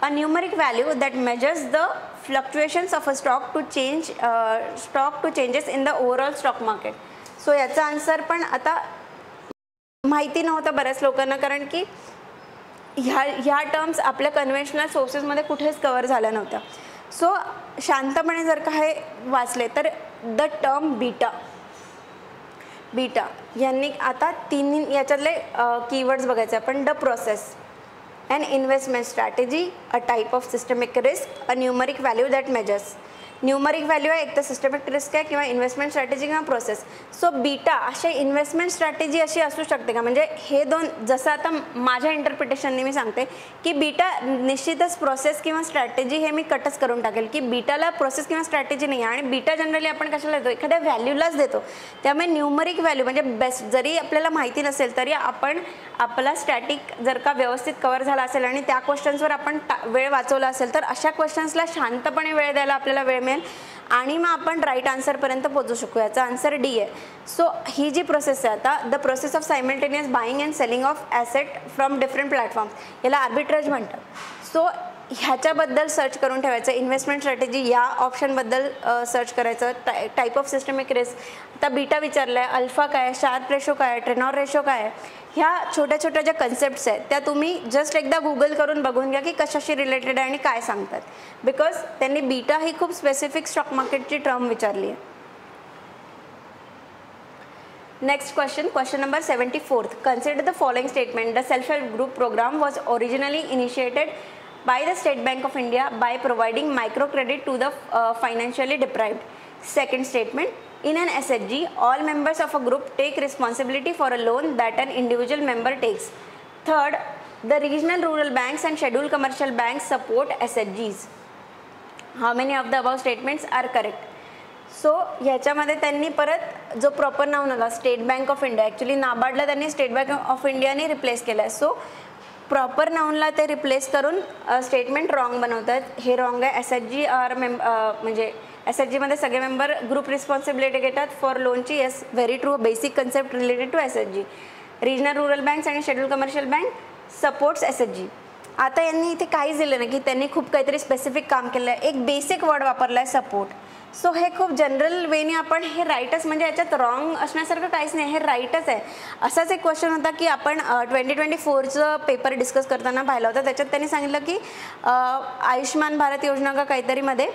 Speaker 1: a numeric value that measures the fluctuations of a stock to changes in the overall stock market. So याचा आन्सर पण आता माहिती नव्हतं बऱ्याच लोकांना, कारण की ह्या टर्म्स आपल्या कन्व्हेन्शनल सोर्सेसमध्ये कुठेच कव्हर झाल्या नव्हत्या. सो शांतपणे जर का हे वाचले तर द टर्म बीटा यांनी आता तिन्ही याच्यातले कीवर्ड्स बघायचे आपण. The process, an investment strategy, a type of systemic risk, a numeric value that measures. Numeric value आहे, एक तर सिस्टमॅटिक रिस्क आहे किंवा इन्व्हेस्टमेंट स्ट्रॅटेजी किंवा प्रोसेस. सो बीटा अशी इन्व्हेस्टमेंट स्ट्रॅटेजी अशी असू शकते का? म्हणजे हे दोन, जसं आता माझ्या इंटरप्रिटेशनने मी सांगते की बीटा निश्चितच प्रोसेस किंवा स्ट्रॅटेजी हे मी कटच करून टाकेल की बीटाला प्रोसेस किंवा स्ट्रॅटेजी नाही आहे. आणि बीटा जनरली आपण कशाला देतो? एखाद्या व्हॅल्यूलाच देतो. त्यामुळे न्यूमरिक व्हॅल्यू म्हणजे बेस्ट, जरी आपल्याला माहिती नसेल तरी आपण आपला स्टॅटिक जर का व्यवस्थित कव्हर झाला असेल आणि त्या क्वेश्चन्सवर आपण वेळ वाचवला असेल तर अशा क्वेश्चन्सला शांतपणे वेळ द्यायला आपल्याला वेळ मिळेल आणि मग आपण राईट आन्सरपर्यंत पोहोचू शकू. याचा आन्सर डी आहे. सो ही जी प्रोसेस आहे आता, the process of simultaneous buying and selling of asset from different platforms, याला आर्बिट्रेज म्हणतात. सो ह्याच्याबद्दल सर्च करून ठेवायचं. इन्व्हेस्टमेंट स्ट्रॅटेजी या ऑप्शनबद्दल सर्च करायचं. टाईप ऑफ सिस्टमिक रिस्क, आता बीटा विचारलं आहे, अल्फा काय, शार्प रेशो काय, ट्रेनॉर रेशो काय, ह्या छोट्या छोट्या ज्या कन्सेप्ट्स आहेत त्या तुम्ही जस्ट एकदा गुगल करून बघून घ्या की कशाशी रिलेटेड आहे आणि काय सांगतात. बिकॉज त्यांनी बीटा ही खूप स्पेसिफिक स्टॉक मार्केटची टर्म विचारली आहे. Next question number 74. Consider the following statement. The self help group programme was originally initiated by the State Bank of India by providing microcredit to the financially deprived. Second statement, in an SHG, all members of a group take responsibility for a loan that an individual member takes. Third, the regional rural banks and scheduled commercial banks support SHGs. How many of the above statements are correct? So ह्याच्यामध्ये त्यांनी परत जो प्रॉपर नाऊन आला state bank of India, actually नाबार्डला त्यांनी स्टेट बँक ऑफ इंडियाने रिप्लेस केलं आहे. सो प्रॉपर नाऊनला ते रिप्लेस करून स्टेटमेंट रॉंग बनवतात. हे रॉंग आहे. SHG आर म्हणजे SHGमध्ये सगळे मेंबर ग्रुप रिस्पॉन्सिबिलिटी घेतात फॉर लोनची. Yes, very true, basic concept related to SHG. Regional rural banks आणि scheduled commercial bank supports SHG. आता यांनी इथे काहीच दिलं नाही की त्यांनी खूप काहीतरी स्पेसिफिक काम केलं आहे. एक बेसिक वर्ड वापरला आहे, सपोर्ट. सो हे खूप जनरल वेने आपण हे राईटच, म्हणजे याच्यात रॉंग असण्यासारखं काहीच नाही, हे राईटच आहे. असाच एक क्वेश्चन होता की आपण 2024चं पेपर डिस्कस करताना पाहिला होता. त्याच्यात त्यांनी सांगितलं की आयुष्यमान भारत योजना का काहीतरीमध्ये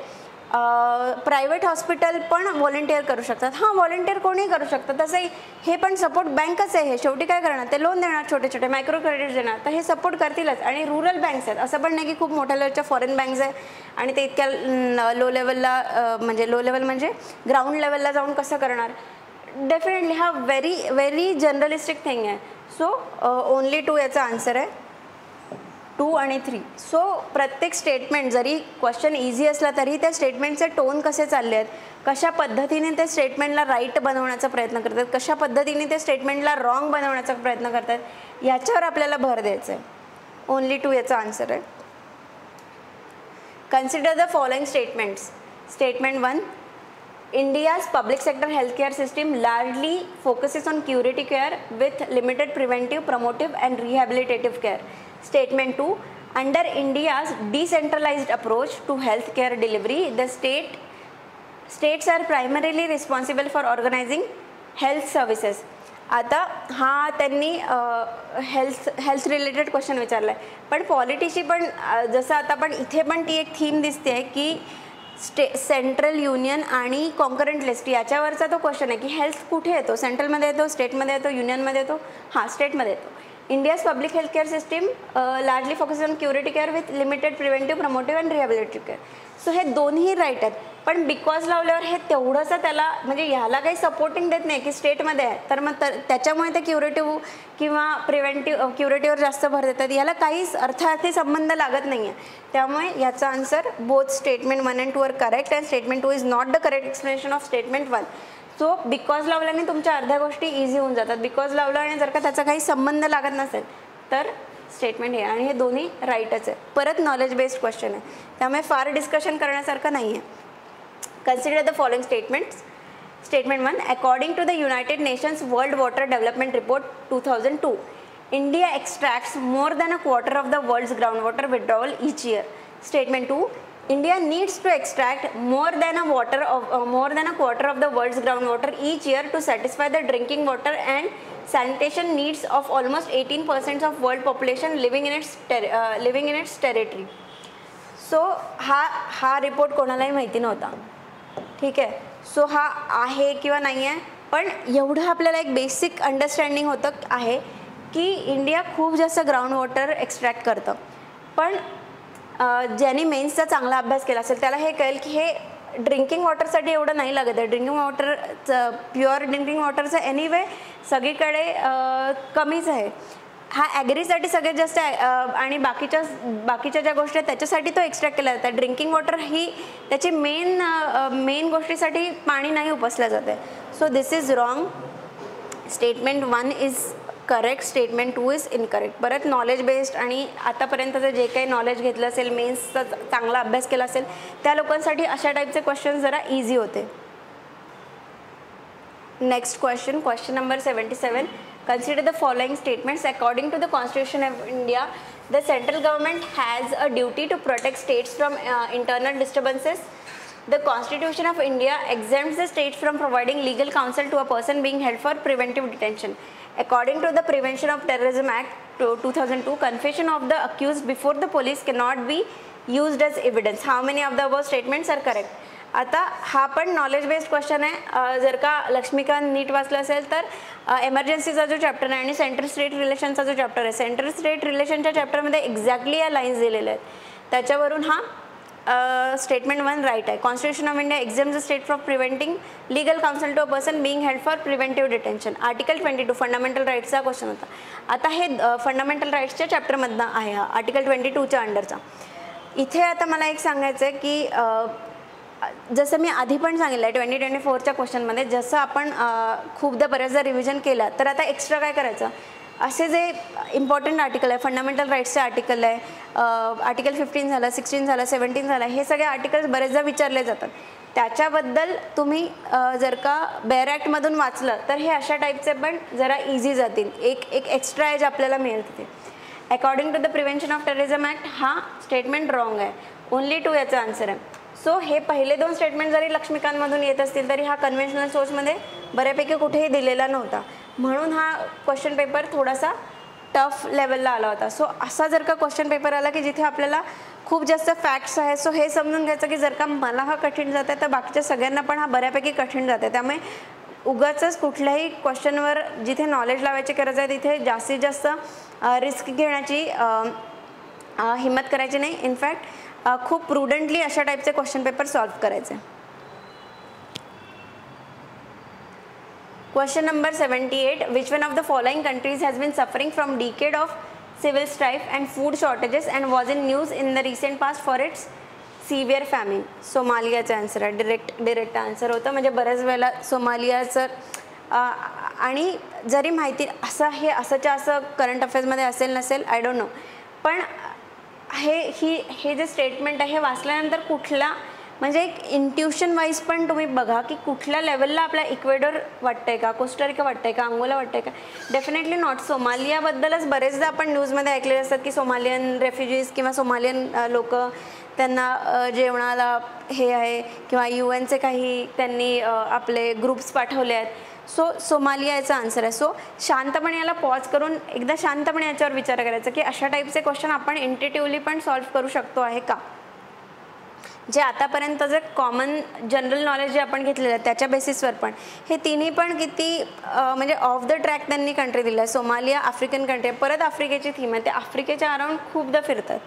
Speaker 1: प्रायव्हेट हॉस्पिटल पण व्हॉलंटिअर करू शकतात. हां, व्हॉलंटिअर कोणीही करू शकतात. तसंही हे पण सपोर्ट बँकच आहे. हे शेवटी काय करणार, ते लोन देणार, छोटे छोटे मायक्रो क्रेडिट देणार, तर हे सपोर्ट करतीलच. आणि रुरल बँक्स आहेत, असं पण नाही की खूप मोठ्या लेवलच्या फॉरेन बँक्स आहे आणि ते इतक्या लो लेवलला म्हणजे ग्राउंड लेवलला जाऊन कसं करणार. डेफिनेटली हा व्हेरी जनरलिस्टिक थिंग आहे. सो ओनली 2 याचा आन्सर आहे, 2 आणि 3. सो प्रत्येक स्टेटमेंट जरी क्वेश्चन इझी असला तरी त्या स्टेटमेंटचे टोन कसे चालले आहेत, कशा पद्धतीने ते स्टेटमेंटला राईट बनवण्याचा प्रयत्न करतात, कशा पद्धतीने ते स्टेटमेंटला रॉंग बनवण्याचा प्रयत्न करतात, याच्यावर आपल्याला भर द्यायचा आहे. ओनली 2 याचा आन्सर आहे. Consider the following statements. Statement 1, India's public sector healthcare system largely focuses on curative care with limited preventive, promotive and rehabilitative care. Statement 2, under India's decentralized approach to healthcare delivery, the states are primarily responsible for organizing health services. आता हा त्यांनी हेल्थ रिलेटेड क्वेश्चन विचारला आहे, पण पॉलिटीची पण जसं आता पण इथे पण ती एक थीम दिसते आहे की सेंट्रल युनियन आणि कॉन्करंट लिस्ट याच्यावरचा तो क्वेश्चन आहे की हेल्थ कुठे येतो, सेंट्रलमध्ये येतो, स्टेटमध्ये येतो, युनियनमध्ये येतो. हां, स्टेटमध्ये येतो. India's public health care system largely focus on curative care with limited preventive, promotive and rehabilitative care. So हे दोन्ही राईट आहेत, पण बिकॉज लावल्यावर हे तेवढंसं त्याला म्हणजे ह्याला काही सपोर्टिंग देत नाही की स्टेटमध्ये आहे, तर मग त्याच्यामुळे ते क्युरेटिव्ह किंवा क्युरेटिव्हवर जास्त भर देतात. याला काहीच अर्थार्थी संबंध लागत नाही आहे. त्यामुळे याचा answer both statement 1 and 2 are correct and statement 2 is not the correct explanation of statement 1. So because लावल्याने तुमच्या अर्ध्या गोष्टी इझी होऊन जातात. बिकॉज लावलं आणि जर का त्याचा काही संबंध लागत नसेल तर स्टेटमेंट हे, आणि हे दोन्ही राईटच आहे. परत नॉलेज बेस्ड क्वेश्चन आहे, त्यामुळे फार डिस्कशन करण्यासारखं नाही आहे. Consider the following statements. Statement 1. According to the United Nations World Water Development Report 2002, India extracts more than a quarter of the world's groundwater withdrawal each year. Statement 2. India needs to extract more than a quarter of the world's groundwater each year to satisfy the drinking water and sanitation needs of almost 18% of world population living in its territory. So हा रिपोर्ट कोणालाही माहिती नव्हता, ठीक आहे. सो हा आहे किंवा नाही आहे, पण एवढं आपल्याला एक बेसिक अंडरस्टँडिंग होतं आहे की इंडिया खूप जास्त ग्राउंड वॉटर एक्स्ट्रॅक्ट करतं. पण ज्यांनी मेन्सचा चांगला अभ्यास केला असेल त्याला हे कळेल की हे ड्रिंकिंग वॉटरसाठी एवढं नाही लागत आहे. ड्रिंकिंग वॉटरचं प्युअर ड्रिंकिंग वॉटरचं एनिवे सगळीकडे कमीच आहे. हा ॲग्रीसाठी सगळ्यात जास्त आणि बाकीच्या ज्या गोष्टी आहेत त्याच्यासाठी तो एक्स्ट्रॅक्ट केला जातात. ड्रिंकिंग वॉटर ही त्याची मेन गोष्टीसाठी पाणी नाही उपसलं जात आहे. So this is wrong. Statement 1 is correct, statement 2 is incorrect. परत नॉलेज बेस्ड आणि आतापर्यंतचं जे काही नॉलेज घेतलं असेल, मेन्सचा चांगला अभ्यास केला असेल त्या लोकांसाठी अशा टाईपचे क्वेश्चन जरा इझी होते. Next question number 77. Consider the following statements. According to the Constitution of India, the central government has a duty to protect states from internal disturbances. The Constitution of India exempts the states from providing legal counsel to a person being held for preventive detention. According to the Prevention of Terrorism Act 2002, confession of the accused before the police cannot be used as evidence. How many of the above statements are correct? आता हा पण नॉलेज बेस्ड क्वेश्चन आहे. जर का लक्ष्मीकांत नीट वाचलं असेल तर एमर्जन्सीचा जो चॅप्टर आहे आणि सेंट्रल स्टेट रिलेशनचा जो चॅप्टर आहे, सेंट्रल स्टेट रिलेशनच्या चॅप्टरमध्ये एक्झॅक्टली या लाईन्स दिलेल्या आहेत. त्याच्यावरून हा स्टेटमेंट 1 राईट आहे. Constitution of India exempts the state from preventing legal counsel to a person being held for preventive detention. Article 22 fundamental राईट्सचा क्वेश्चन होता. आता हे फंडामेंटल राईट्सच्या चॅप्टरमधनं आहे हा, आर्टिकल 22च्या अंडरचा. इथे आता मला एक सांगायचं आहे की जसं मी आधी पण सांगितलं आहे 2024च्या क्वेश्चनमध्ये, जसं आपण खूपदा बऱ्याचदा रिव्हिजन केला तर आता एक्स्ट्रा काय करायचं, असे जे इम्पॉर्टंट आर्टिकल आहे, फंडामेंटल राईट्सचे आर्टिकल आहे, आर्टिकल 15 झालं, 16 झालं, 17 झालं, हे सगळे आर्टिकल्स बरेचदा विचारले जातात. त्याच्याबद्दल तुम्ही जर का बेअर ॲक्टमधून वाचलं तर हे अशा टाईपचे पण जरा इझी जातील. एक एक्स्ट्रा एज आपल्याला मिळेल तिथे. According to the prevention of terrorism act हा स्टेटमेंट रॉंग आहे. ओनली 2 याचा आन्सर आहे. सो हे पहिले 2 स्टेटमेंट जरी लक्ष्मीकांतमधून येत असतील तरी हा कन्व्हेन्शनल सोर्समध्ये बऱ्यापैकी कुठेही दिलेला नव्हता, म्हणून हा क्वेश्चन पेपर थोडासा टफ लेवलला आला होता. सो असा जर का क्वेश्चन पेपर आला की जिथे आपल्याला खूप जास्त फॅक्ट्स आहेत, सो हे समजून घ्यायचं की जर का मला हा कठीण जात आहे तर बाकीच्या सगळ्यांना पण हा बऱ्यापैकी कठीण जात आहे. त्यामुळे उगाचच कुठल्याही क्वेश्चनवर जिथे नॉलेज लावायची गरज आहे तिथे जास्तीत जास्त रिस्क घेण्याची हिम्मत करायची नाही. इनफॅक्ट खूप प्रुडंटली अशा टाईपचे क्वेश्चन पेपर सॉल्व्ह करायचे. Question number 78. Which one of the following countries has been suffering from decade of civil strife and food shortages and was in news in the recent past for its severe famine? सोमालियाचा आन्सर आहे. डिरेक्ट आन्सर होतं. म्हणजे बऱ्याच वेळेला सोमालियाचं आणि जरी माहिती असं करंट अफेअर्समध्ये असेल नसेल आय डोंट नो, पण हे जे स्टेटमेंट आहे हे वाचल्यानंतर कुठला म्हणजे एक इंट्युशन वाईज पण तुम्ही बघा की कुठल्या लेवलला आपला इक्वेडोर वाटतंय का, कोस्टारिका वाटतंय का, अंगोला वाटतंय का. Definitely not. सोमालियाबद्दलच बरेचदा आपण न्यूजमध्ये ऐकलेले असतात की सोमालियन रेफ्युजीज किंवा सोमालियन लोक त्यांना जेवणाला हे आहे किंवा UN काही त्यांनी आपले ग्रुप्स पाठवले आहेत. सो सोमालिया याचा आन्सर आहे. सो शांतपणे याला पॉज करून एकदा शांतपणे याच्यावर विचार करायचा की अशा टाईपचे क्वेश्चन आपण इंट्युटिव्हली पण सॉल्व्ह करू शकतो आहे का. जे आतापर्यंत जे कॉमन जनरल नॉलेज जे आपण घेतलेलं आहे त्याच्या बेसिसवर पण हे तिन्ही पण किती म्हणजे ऑफ द ट्रॅक त्यांनी कंट्री दिलं आहे. सोमालिया आफ्रिकन कंट्री आहे, परत आफ्रिकेची थीम आहे, ते आफ्रिकेच्या अराउंड खूपदा फिरतात.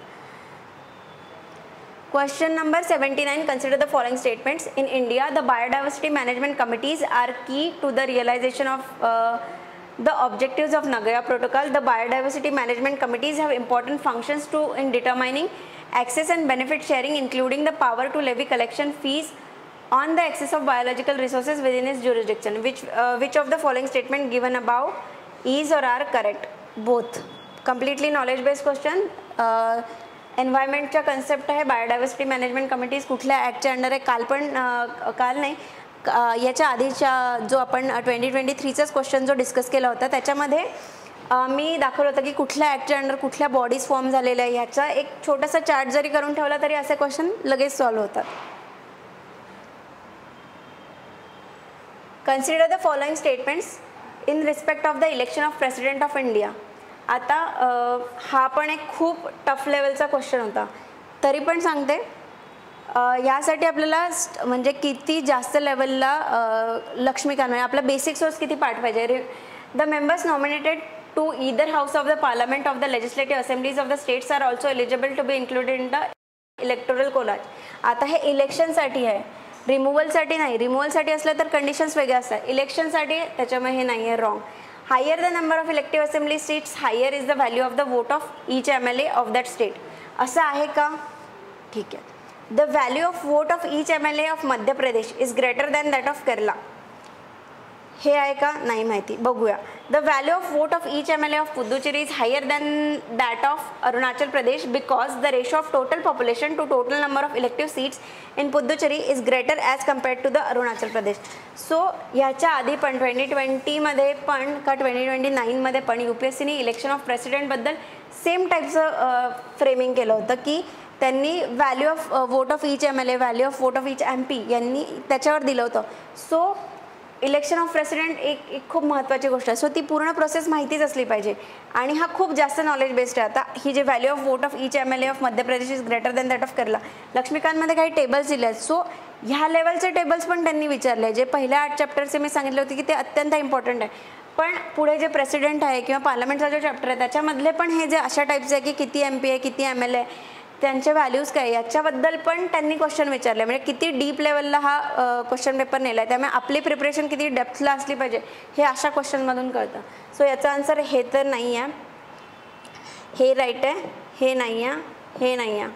Speaker 1: Question number 79. Consider the following statements. In India, the biodiversity management committees are key to the realization of the objectives of Nagoya Protocol. The biodiversity management committees have important functions in determining access and benefit sharing, including the power to levy collection fees on the access of biological resources within its jurisdiction. Which of the following statement given above is or are correct? Both. Completely knowledge based question. एन्व्हायरमेंटच्या कन्सेप्ट आहे, बायोडायव्हर्सिटी मॅनेजमेंट कमिटीज कुठल्या ॲक्टच्या अंडर आहे. काल नाही याच्या आधीच्या जो आपण 2023चाच क्वेश्चन जो डिस्कस केला होता त्याच्यामध्ये मी दाखवलं होतं की कुठल्या ॲक्टच्या अंडर कुठल्या बॉडीज फॉर्म झालेल्या आहे. ह्याचा एक छोटासा चार्ट जरी करून ठेवला तरी असे क्वेश्चन लगेच सॉल्व्ह होतात. Consider the following statements in respect of the election of president of India. आता हा पण एक खूप टफ लेवलचा क्वेश्चन होता, तरी पण सांगते. यासाठी आपल्याला म्हणजे किती जास्त लेवलला लक्ष्मीकांत म्हणजे आपला बेसिक सोर्स किती पाठ पाहिजे. The members nominated to either house of the parliament of the legislative assemblies of the states are also eligible to be included in the electoral college. आता हे इलेक्शनसाठी आहे, रिमूव्हलसाठी नाही. रिमूव्हलसाठी असलं तर कंडिशन्स वेगळ्या असतात, इलेक्शनसाठी त्याच्यामुळे हे नाही आहे. Wrong. Higher the number of elective assembly seats higher is the value of the vote of each MLA of that state. असं आहे का? ठीक आहे. The value of vote of each MLA of Madhya Pradesh is greater than that of Kerala. हे आहे का? नाही माहिती, बघूया. The value of vote of each MLA of Puducherry is higher than that of Arunachal Pradesh because the ratio of total population to total number of elective seats in Puducherry is greater as compared to the Arunachal Pradesh. So ह्याच्या आधी पण 2020मध्ये पण का 2029मध्ये पण UPSCने इलेक्शन ऑफ प्रेसिडेंटबद्दल सेम टाईपचं फ्रेमिंग केलं होतं की त्यांनी value of vote of each MLA, value of vote of each MP यांनी त्याच्यावर दिलं होतं. सो इलेक्शन ऑफ प्रेसिडेंट एक खूप महत्त्वाची गोष्ट आहे. सो ती पूर्ण प्रोसेस माहितीच असली पाहिजे आणि हा खूप जास्त नॉलेज बेस्ड आहे. आता ही जे value of vote of each MLA of Madhya Pradesh is greater than that of Kerala, लक्ष्मीकांतमध्ये काही टेबल्स दिले आहेत. सो ह्या लेवलचे टेबल्स पण त्यांनी विचारले, जे पहिल्या 8 चॅप्टरचे मी सांगितले होते की ते अत्यंत इम्पॉर्टंट आहे. पण पुढे जे प्रेसिडेंट आहे किंवा पार्लमेंटचा जो चॅप्टर आहे त्याच्यामधले पण हे जे अशा टाईपचे आहे की किती MP आहे, किती MLA आहे, त्यांचे व्हॅल्यूज काय याच्याबद्दल पण त्यांनी क्वेश्चन विचारले. म्हणजे किती डीप लेवलला हा क्वेश्चन पेपर नेला आहे, त्यामुळे आपली प्रिपरेशन किती डेप्थला असली पाहिजे हे अशा क्वेश्चनमधून कळतं. सो याचा आन्सर हे तर नाही आहे, हे राईट आहे, हे नाही आहे, हे नाही आहे.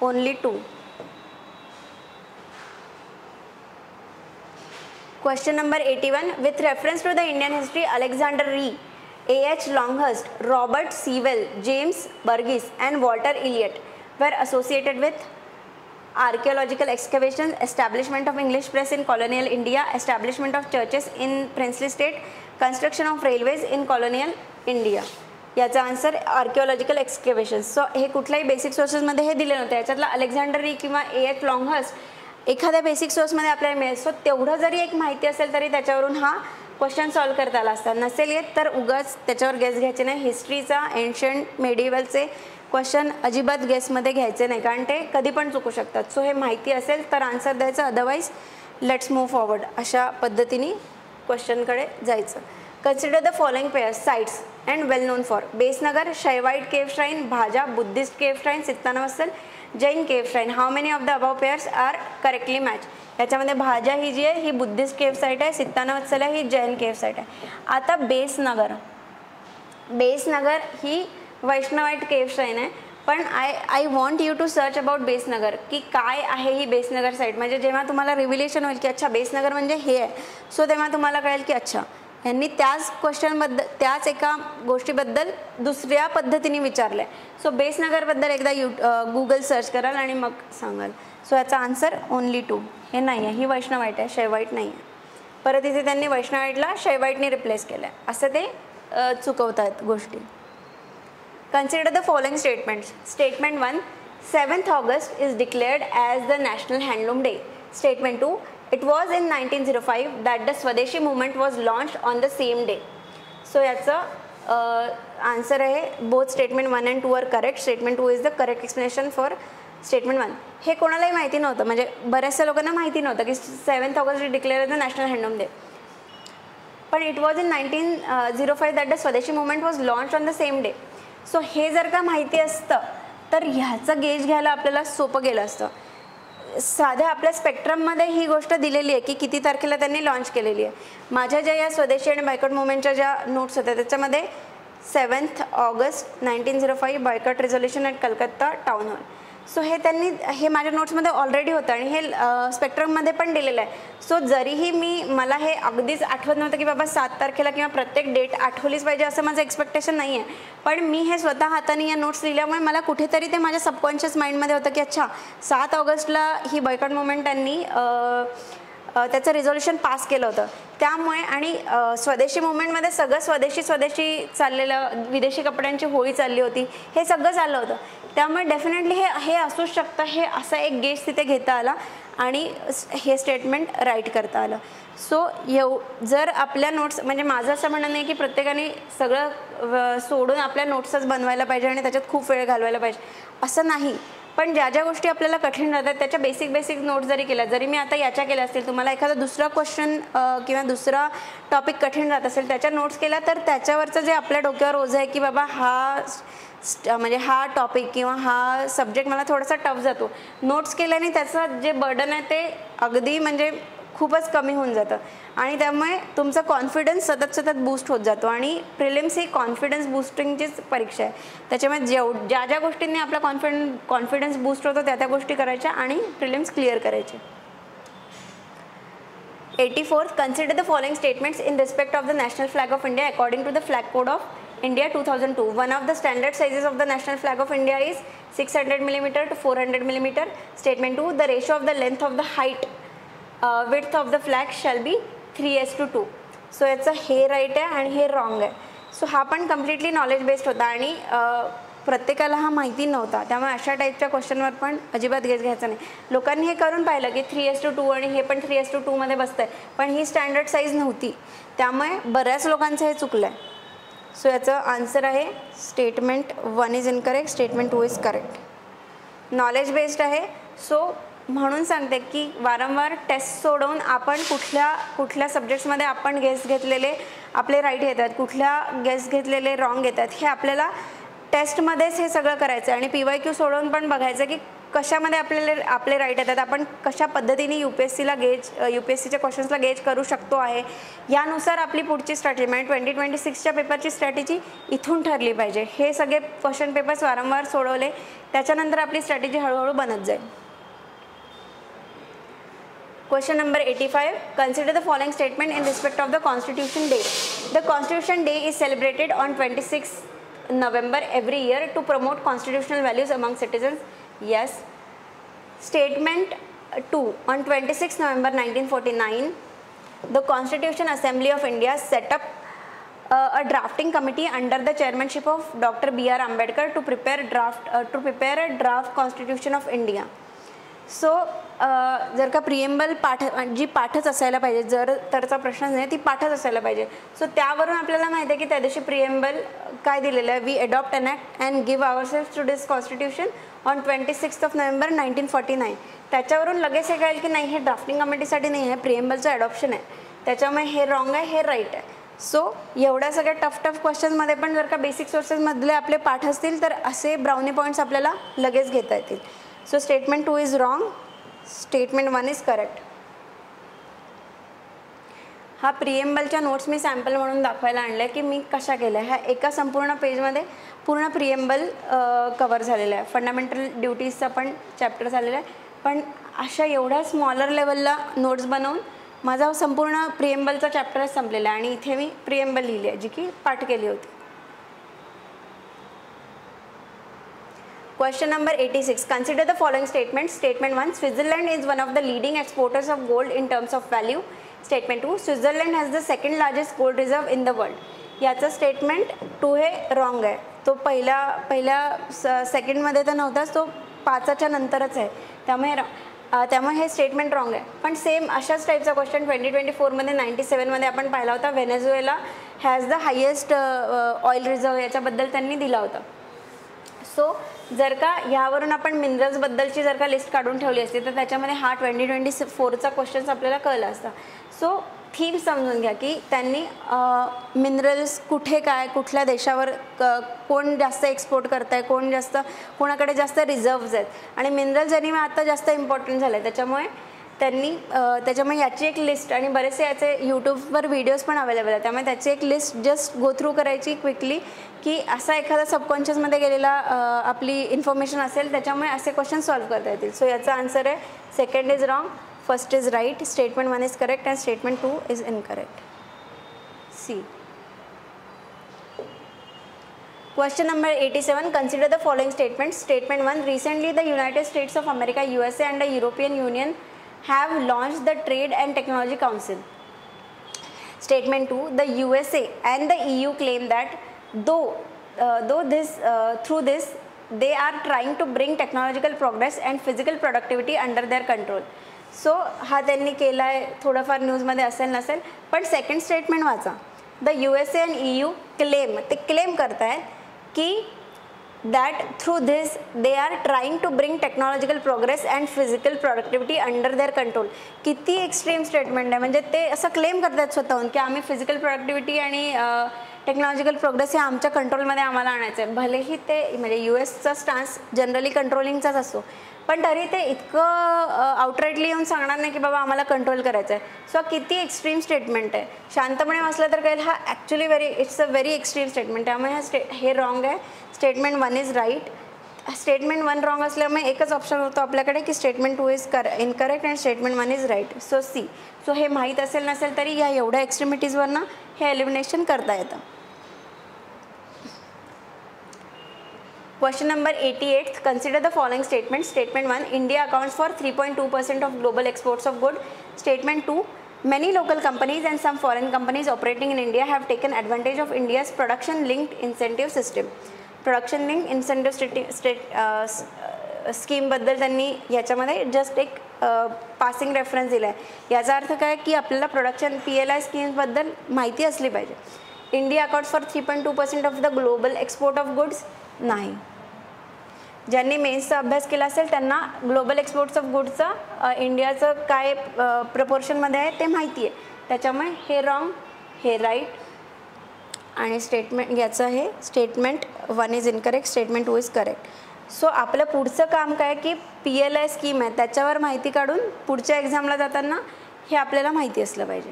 Speaker 1: Only 2. Question number 81. With reference to the Indian history Alexander Rea, A.H. Longhurst, Robert Sewell, James Burgess and Walter Elliot were associated with archaeological excavations, establishment of English press in colonial India, establishment of churches in princely state, construction of railways in colonial India. याचा आन्सर आर्किओलॉजिकल एक्सकेवेशन्स. सो हे कुठल्याही बेसिक सोर्सेसमध्ये हे दिले नव्हते. याच्यातला अलेक्झांडर री किंवा A.H. लॉंगहर्स्ट एखाद्या बेसिक सोर्समध्ये आपल्याला मिळेल. सो तेवढं जरी एक माहिती असेल तरी त्याच्यावरून हा क्वेश्चन सॉल्व करता आला असता. नसेल येत तर उगाच त्याच्यावर गेस घ्यायचे नाही. हिस्ट्रीचा एन्शंट मेडिवलचे क्वेश्चन अजिबात गेसमध्ये घ्यायचे नाही, कारण ते कधी पण चुकू शकतात. सो हे माहिती असेल तर आन्सर द्यायचं, अदरवाईज लेट्स मूव फॉरवर्ड. अशा पद्धतीने क्वेश्चनकडे जायचं. Consider the following pairs sites and well known for. Besnagar, Shaivite cave shrine, Bhaja Buddhist cave shrine, Sittanavasal Jain cave shrine. How many of the above pairs are correctly match. याच्यामध्ये भाजा ही जी आहे ही बुद्धिस्ट केव साईट आहे, सित्तानवत्सल ही जैन केव साईट आहे. आता बेसनगर ही वैष्णवाईट केव श्राइन आहे. पण I want you to search about Besnagar की काय आहे ही बेसनगर साईट. म्हणजे जेव्हा तुम्हाला रिव्हिलेशन होईल की अच्छा बेसनगर म्हणजे हे आहे, सो तेव्हा तुम्हाला कळेल की अच्छा यांनी त्याच क्वेश्चनबद्दल त्याच एका गोष्टीबद्दल दुसऱ्या पद्धतीने विचारलं आहे. सो बेसनगरबद्दल एकदा गुगल सर्च कराल आणि मग सांगाल. सो याचा आन्सर ओनली 2. हे नाही आहे, ही वैष्णवाईट आहे, शैवाईट नाही आहे. परत इथे त्यांनी वैष्णवाईटला शैवाईटने रिप्लेस केलं आहे, असं ते चुकवतात गोष्टी. Consider the following statements. Statement 1, 7th August is declared as the national handloom day. Statement 2, it was in 1905 that the Swadeshi movement was launched on the same day. So याचं आन्सर आहे both statement 1 and 2 are correct. Statement 2 is the correct explanation for statement 1. हे कोणालाही माहिती नव्हतं, म्हणजे बऱ्याचशा लोकांना माहिती नव्हतं की 7th August declare the national handloom day. पण it was in 1905 that the Swadeshi movement was launch on the same day. So हे जर का माहिती असतं तर ह्याचं गेज घ्यायला आपल्याला सोपं गेलं असतं. साध्या आपल्या स्पेक्ट्रममध्ये ही गोष्ट दिलेली आहे की किती तारखेला त्यांनी लॉन्च केलेली आहे. माझ्या ज्या या स्वदेशी आणि बायकॉट मुवमेंटच्या ज्या नोट्स होत्या त्याच्यामध्ये 7th August 1905 boycott resolution at Calcutta town hall. So हे त्यांनी हे माझ्या नोट्समध्ये ऑलरेडी होतं आणि हे स्पेक्ट्रममध्ये पण दिलेलं आहे. सो जरीही मला हे अगदीच आठवत नव्हतं की बाबा 7 तारखेला किंवा प्रत्येक डेट आठवलीच पाहिजे असं माझं एक्सपेक्टेशन नाही आहे, पण मी हे स्वतः हाताने या नोट्स लिहिल्यामुळे मला कुठेतरी ते माझ्या सबकॉन्शियस माइंडमध्ये होतं की अच्छा 7 ऑगस्टला ही बॉयकॉट मुवमेंट त्यांनी त्याचं रिझोल्युशन पास केलं होतं. त्यामुळे आणि स्वदेशी मुवमेंटमध्ये सगळं स्वदेशी चाललेलं, विदेशी कपड्यांची होळी चालली होती, हे सगळं चाललं होतं. त्यामुळे डेफिनेटली हे असूच शकतं, हे असा एक गेस तिथे घेता आला आणि हे स्टेटमेंट राईट करता आलं. सो जर आपल्या नोट्स म्हणजे माझं असं म्हणणं नाही की प्रत्येकाने सगळं सोडून आपल्या नोट्सच बनवायला पाहिजे आणि त्याच्यात खूप वेळ घालवायला पाहिजे असं नाही, पण ज्या ज्या गोष्टी आपल्याला कठीण राहतात त्याच्या बेसिक नोट्स जरी केल्या, जरी मी आता याच्या केल्या असतील, तुम्हाला एखादा दुसरा क्वेश्चन किंवा दुसरा टॉपिक कठीण राहत असेल त्याच्या नोट्स केल्या, तर त्याच्यावरचं जे आपल्या डोक्यावर ओझं आहे की बाबा म्हणजे हा टॉपिक किंवा हा सब्जेक्ट मला थोडासा टफ जातो, नोट्स केल्याने त्याचं जे बर्डन आहे ते अगदी म्हणजे खूपच कमी होऊन जातं आणि त्यामुळे तुमचा कॉन्फिडन्स सतत बूस्ट होत जातो. आणि प्रिलिम्स ही कॉन्फिडन्स बूस्टिंगचीच परीक्षा आहे. त्याच्यामुळे ज्या ज्या गोष्टींनी आपला कॉन्फिडन्स बूस्ट होतो त्या गोष्टी करायच्या आणि प्रिलिम्स क्लिअर करायचे. 84th, consider the following statements in respect of the national flag of India according to the Flag Code of India 2002. One of the standard sizes of the national flag of India is 600 mm to 400 mm. Statement 2, the ratio of the length of the height width of the flag shall be 3:2. So याचं हे राईट आहे आणि हे रॉंग आहे. सो हा पण कम्प्लिटली नॉलेज बेस्ड होता आणि प्रत्येकाला हा माहिती नव्हता, त्यामुळे अशा टाईपच्या क्वेश्चनवर पण अजिबात गेस घ्यायचा नाही. लोकांनी हे करून पाहिलं की 3:2 आणि हे पण 3:2 मध्ये बसतं आहे, पण ही स्टँडर्ड साईज नव्हती, त्यामुळे बऱ्याच लोकांचं हे चुकलं आहे. सो याचं आन्सर आहे statement 1 is incorrect, statement 2 is correct. Knowledge based आहे. सो म्हणून सांगते की वारंवार टेस्ट सोडवून आपण कुठल्या सब्जेक्ट्समध्ये आपण गेस घेतलेले आपले राईट येतात, कुठल्या गेस घेतलेले रॉंग येतात, हे आपल्याला टेस्टमध्येच हे सगळं करायचं आहे. आणि PYQ सोडवून पण बघायचं की कशामध्ये आपले राईट येतात, आपण कशा पद्धतीने UPSCच्या क्वेश्चन्सला गेज करू शकतो आहे, यानुसार आपली पुढची स्ट्रॅटेजी म्हणजे 2026च्या पेपरची स्ट्रॅटेजी इथून ठरली पाहिजे. हे सगळे क्वेश्चन पेपर्स वारंवार सोडवले त्याच्यानंतर आपली स्ट्रॅटेजी हळूहळू बनत जाईल. Question number 85. Consider the following statement in respect of the Constitution Day. The Constitution Day is celebrated on 26th November every year to promote constitutional values among citizens. Yes. Statement 2. On 26th November 1949, the Constitution Assembly of India set up a drafting committee under the chairmanship of Dr. B.R. Ambedkar to prepare a draft Constitution of India. So जर का प्रिएम्बल जी पाठच असायला पाहिजे, जर तरचा प्रश्न नाही, ती पाठच असायला पाहिजे. सो त्यावरून आपल्याला माहिती आहे की त्या दिवशी प्रिएम्बल काय दिलेलं आहे, we adopt enact and give ourself to this constitution on 26th November 1949. त्याच्यावरून लगेच हे कळेल की नाही, हे ड्राफ्टिंग कमिटीसाठी नाही आहे, प्रिएम्बलचं अडॉप्शन आहे, त्याच्यामुळे हे रॉंग आहे, हे राईट आहे. सो एवढ्या सगळ्या टफ क्वेश्चन्समध्ये पण जर का बेसिक सोर्सेसमधले आपले पाठ असतील तर असे ब्राउनी पॉईंट्स आपल्याला लगेच घेता येतील. So statement 2 is wrong, statement 1 is correct. हा प्रिएम्बलच्या नोट्स मी सॅम्पल म्हणून दाखवायला आणलं की मी कशा केल्या. ह्या एका संपूर्ण पेजमध्ये पूर्ण प्रिएम्बल कवर झालेलं आहे. फंडामेंटल ड्युटीजचा पण चॅप्टर झालेला आहे, पण अशा एवढ्या स्मॉलर लेवलला नोट्स बनवून माझा संपूर्ण प्रिएम्बलचा चॅप्टरच संपलेला आहे आणि इथे मी प्रिएम्बल लिहिली आहे जी की पाठ केली होती. Question number 86. Consider the following statements. Statement 1. Switzerland is one of the leading exporters of gold in terms of value. Statement 2. Switzerland has the second largest gold reserve in the world. याचं स्टेटमेंट 2 हे रॉंग आहे. तो पहिल्या सेकंडमध्ये तर नव्हताच, तो 5च्या नंतरच आहे, त्यामुळे हे स्टेटमेंट रॉंग आहे. पण सेम अशाच टाईपचा क्वेश्चन 2024मध्ये 97मध्ये आपण पाहिला होता. Venezuela has the highest oil reserve याच्याबद्दल त्यांनी दिला होता. सो जर का ह्यावरून आपण मिनरल्सबद्दलची जर का लिस्ट काढून ठेवली असती तर त्याच्यामध्ये हा 2024चा क्वेश्चन्स आपल्याला कळला असता. सो थीम समजून घ्या की त्यांनी मिनरल्स कुठे काय, कुठल्या देशावर कोण जास्त एक्सपोर्ट करत आहे, कोणाकडे जास्त रिझर्व्ज आहेत आणि मिनरल्स आणि आता जास्त इम्पॉर्टंट झालं आहे, त्याच्यामुळे त्यांनी त्याच्यामुळे याची एक लिस्ट आणि बरेचसे याचे यूट्यूबवर व्हिडिओज पण अवेलेबल आहेत, त्यामुळे त्याची एक लिस्ट जस्ट गो थ्रू करायची क्विकली की असा एखादा सबकॉन्शियसमध्ये गेलेला आपली इन्फॉर्मेशन असेल, त्याच्यामुळे असे क्वेश्चन सॉल्व्ह करता येतील. सो याचा आन्सर आहे second is wrong, first is right, statement 1 is correct and statement 2 is incorrect. C. Question number 87. Consider the following statements. Statement 1. Recently, the United States of America, USA, and the European Union have launched the Trade and Technology Council. Statement 2. The USA and the EU claim that through this, they are trying to bring technological progress and physical productivity under their control. So हा त्यांनी केला आहे, थोडंफार न्यूजमध्ये असेल नसेल, पण सेकंड स्टेटमेंट वाचा. The USA and EU claim, ते क्लेम करत आहेत की that through this they are trying to bring technological progress and physical productivity under their control. किती एक्स्ट्रीम स्टेटमेंट आहे, म्हणजे ते असं क्लेम करतात स्वतःहून की आम्ही फिजिकल प्रोडक्टिव्हिटी आणि टेक्नॉलॉजिकल प्रोग्रेस हे आमच्या कंट्रोलमध्ये आम्हाला आणायचं आहे. भलेही ते म्हणजे US चा स्टान्स जनरली कंट्रोलिंगचाच असतो, पण तरी ते इतकं आउटराईटली येऊन सांगणार नाही की बाबा आम्हाला कंट्रोल करायचं आहे. सो किती एक्स्ट्रीम स्टेटमेंट आहे. शांतपणे वाचलं तर कळेल हा actually it's a very extreme statement. त्यामुळे हे रॉंग आहे. Statement 1 is right. Statement 1 wrong असल्यामुळे एकच ऑप्शन होतो आपल्याकडे की statement 2 is incorrect and statement 1 is right. So C. So हे माहीत असेल नसेल तरी या एवढ्या एक्स्ट्रीमिटीजवरनं हे एलिमिनेशन करता येतं. Question number 88. Consider the following statements. Statement 1. India accounts for 3.2% of global exports of goods. Statement 2. Many local companies and some foreign companies operating in India have taken advantage of India's production-linked incentive system. Production-linked incentive scheme बद्दल त्यांनी याच्यामध्ये जस्ट एक पासिंग रेफरन्स दिला आहे. याचा अर्थ काय की आपल्याला प्रोडक्शन PLI स्कीम्सबद्दल माहिती असली पाहिजे. India accounts for 3.2% of the global export of goods नाही. ज्यांनी मेन्सचा अभ्यास केला असेल त्यांना ग्लोबल एक्सपोर्ट्स ऑफ गुड्सचं इंडियाचं काय प्रपोर्शनमध्ये आहे ते माहिती आहे. त्याच्यामुळे हे रॉंग, हे राईट आणि स्टेटमेंट याचं आहे statement 1 is incorrect, statement 2 is correct. So आपलं पुढचं काम काय की PLI स्कीम आहे त्याच्यावर माहिती काढून पुढच्या एक्झामला जाताना हे आपल्याला माहिती असलं पाहिजे.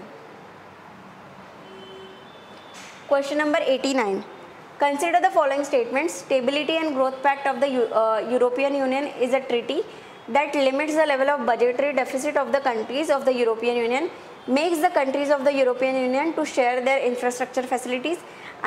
Speaker 1: Question number 89. Consider the following statements. Stability and Growth Pact of the European Union is a treaty that limits the level of budgetary deficit of the countries of the European Union, makes the countries of the European Union to share their infrastructure facilities,